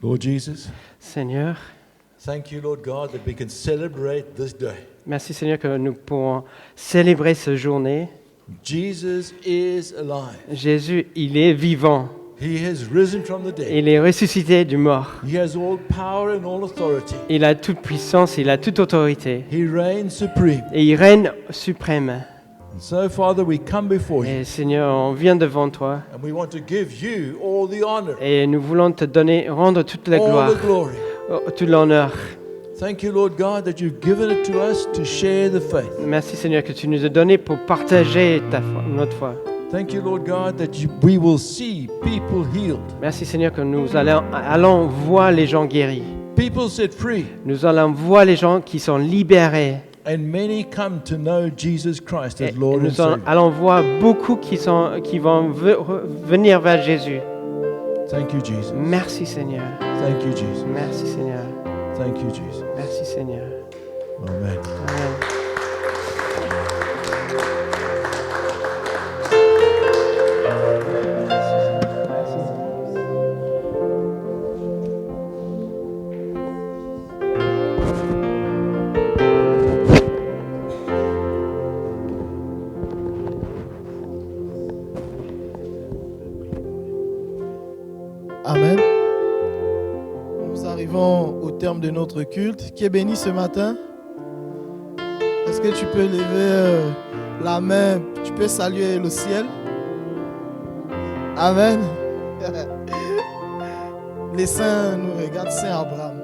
Speaker 3: Lord Jesus,
Speaker 2: Seigneur,
Speaker 3: thank you, Lord God, that we can celebrate this day.
Speaker 2: merci Seigneur que nous pourrons célébrer cette journée.
Speaker 3: Jesus is alive.
Speaker 2: Jésus, il est vivant.
Speaker 3: He has risen from the dead.
Speaker 2: Il est ressuscité du mort.
Speaker 3: He has all power and all authority.
Speaker 2: Il a toute puissance, il a toute autorité.
Speaker 3: He reigns supreme.
Speaker 2: Et il règne suprême.
Speaker 3: And so, Father, we come before you
Speaker 2: Et Seigneur, on vient devant toi
Speaker 3: and we want to give you all the honor,
Speaker 2: et nous voulons te donner, rendre toute la
Speaker 3: all
Speaker 2: gloire,
Speaker 3: the glory.
Speaker 2: tout l'honneur.
Speaker 3: Thank you, Lord God, that you've given it to us to share the faith.
Speaker 2: Merci Seigneur que tu nous as donné pour partager ta foi, notre foi.
Speaker 3: Thank you, Lord God, that we will see people healed,
Speaker 2: Merci Seigneur que nous allons voir les gens guéris.
Speaker 3: people set free,
Speaker 2: Nous allons voir les gens qui sont libérés.
Speaker 3: and many come to know Jesus Christ
Speaker 2: Et
Speaker 3: as Lord and
Speaker 2: nous
Speaker 3: Savior.
Speaker 2: allons voir beaucoup qui vont venir vers Jésus.
Speaker 3: Thank you, Jesus.
Speaker 2: Merci Seigneur.
Speaker 3: Thank you, Jesus.
Speaker 2: Merci Seigneur.
Speaker 3: Thank you, Jesus.
Speaker 2: Merci Seigneur.
Speaker 3: Amen.
Speaker 2: Amen.
Speaker 1: Amen. Nous arrivons au terme de notre culte. Qui est béni ce matin? Est-ce que tu peux lever la main? Tu peux saluer le ciel? Amen. Les saints nous regardent, Saint Abraham.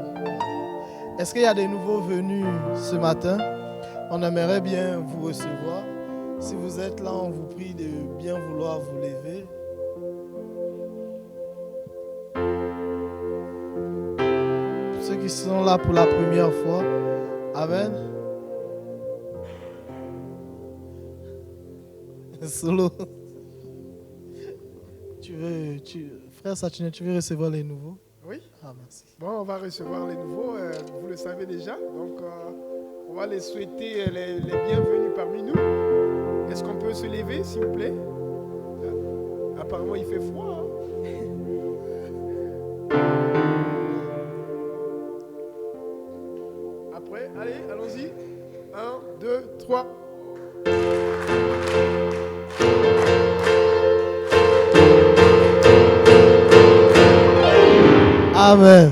Speaker 1: Est-ce qu'il y a des nouveaux venus ce matin? On aimerait bien vous recevoir. Si vous êtes là, on vous prie de bien vouloir vous lever. Pour ceux qui sont là pour la première fois, Amen. Solo. Frère Sachine, tu veux recevoir les nouveaux?
Speaker 4: Oui.
Speaker 1: Ah, merci.
Speaker 4: Bon, on va recevoir les nouveaux, vous le savez déjà. Donc, on va les souhaiter les bienvenus parmi nous. Est-ce qu'on peut se lever, s'il vous plaît? Apparemment, il fait froid. Après, allez, allons-y. 1, 2, 3.
Speaker 1: Amen.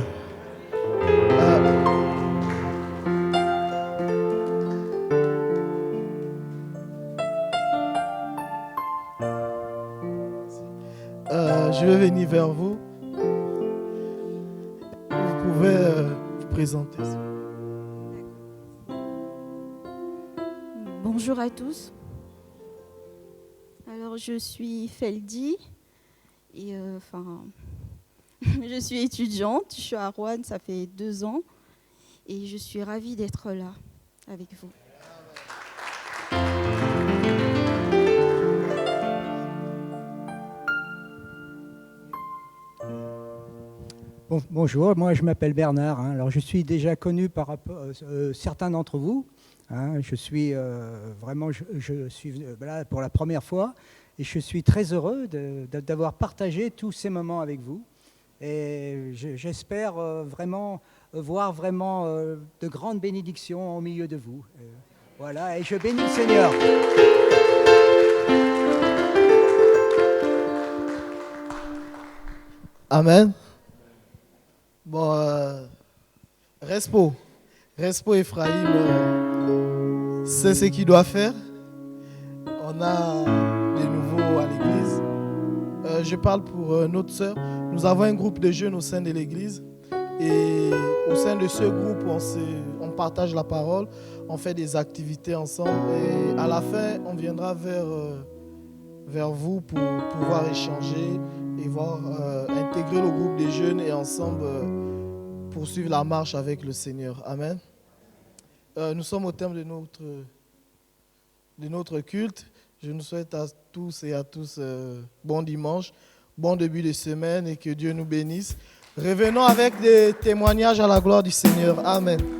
Speaker 1: Je vais venir vers vous. Vous pouvez vous présenter.
Speaker 5: Bonjour à tous. Alors, je suis Feldi et je suis étudiante. Je suis à Rouen, ça fait 2 ans et je suis ravie d'être là avec vous.
Speaker 6: Bonjour, moi je m'appelle Bernard. Alors je suis déjà connu par certains d'entre vous. Je suis je suis là pour la première fois et je suis très heureux d'avoir partagé tous ces moments avec vous. Et j'espère vraiment voir de grandes bénédictions au milieu de vous. Voilà, et je bénis le Seigneur.
Speaker 1: Amen. Bon, Respo Ephraim, c'est ce qu'il doit faire. On a des nouveaux à l'église. Je parle pour notre sœur. Nous avons un groupe de jeunes au sein de l'église. Et au sein de ce groupe, on partage la parole, on fait des activités ensemble. Et à la fin, on viendra vers vous pour pouvoir échanger et intégrer le groupe des jeunes et ensemble poursuivre la marche avec le Seigneur. Amen. Nous sommes au terme de notre culte. Je nous souhaite à tous et à tous bon dimanche, bon début de semaine et que Dieu nous bénisse. Revenons avec des témoignages à la gloire du Seigneur. Amen.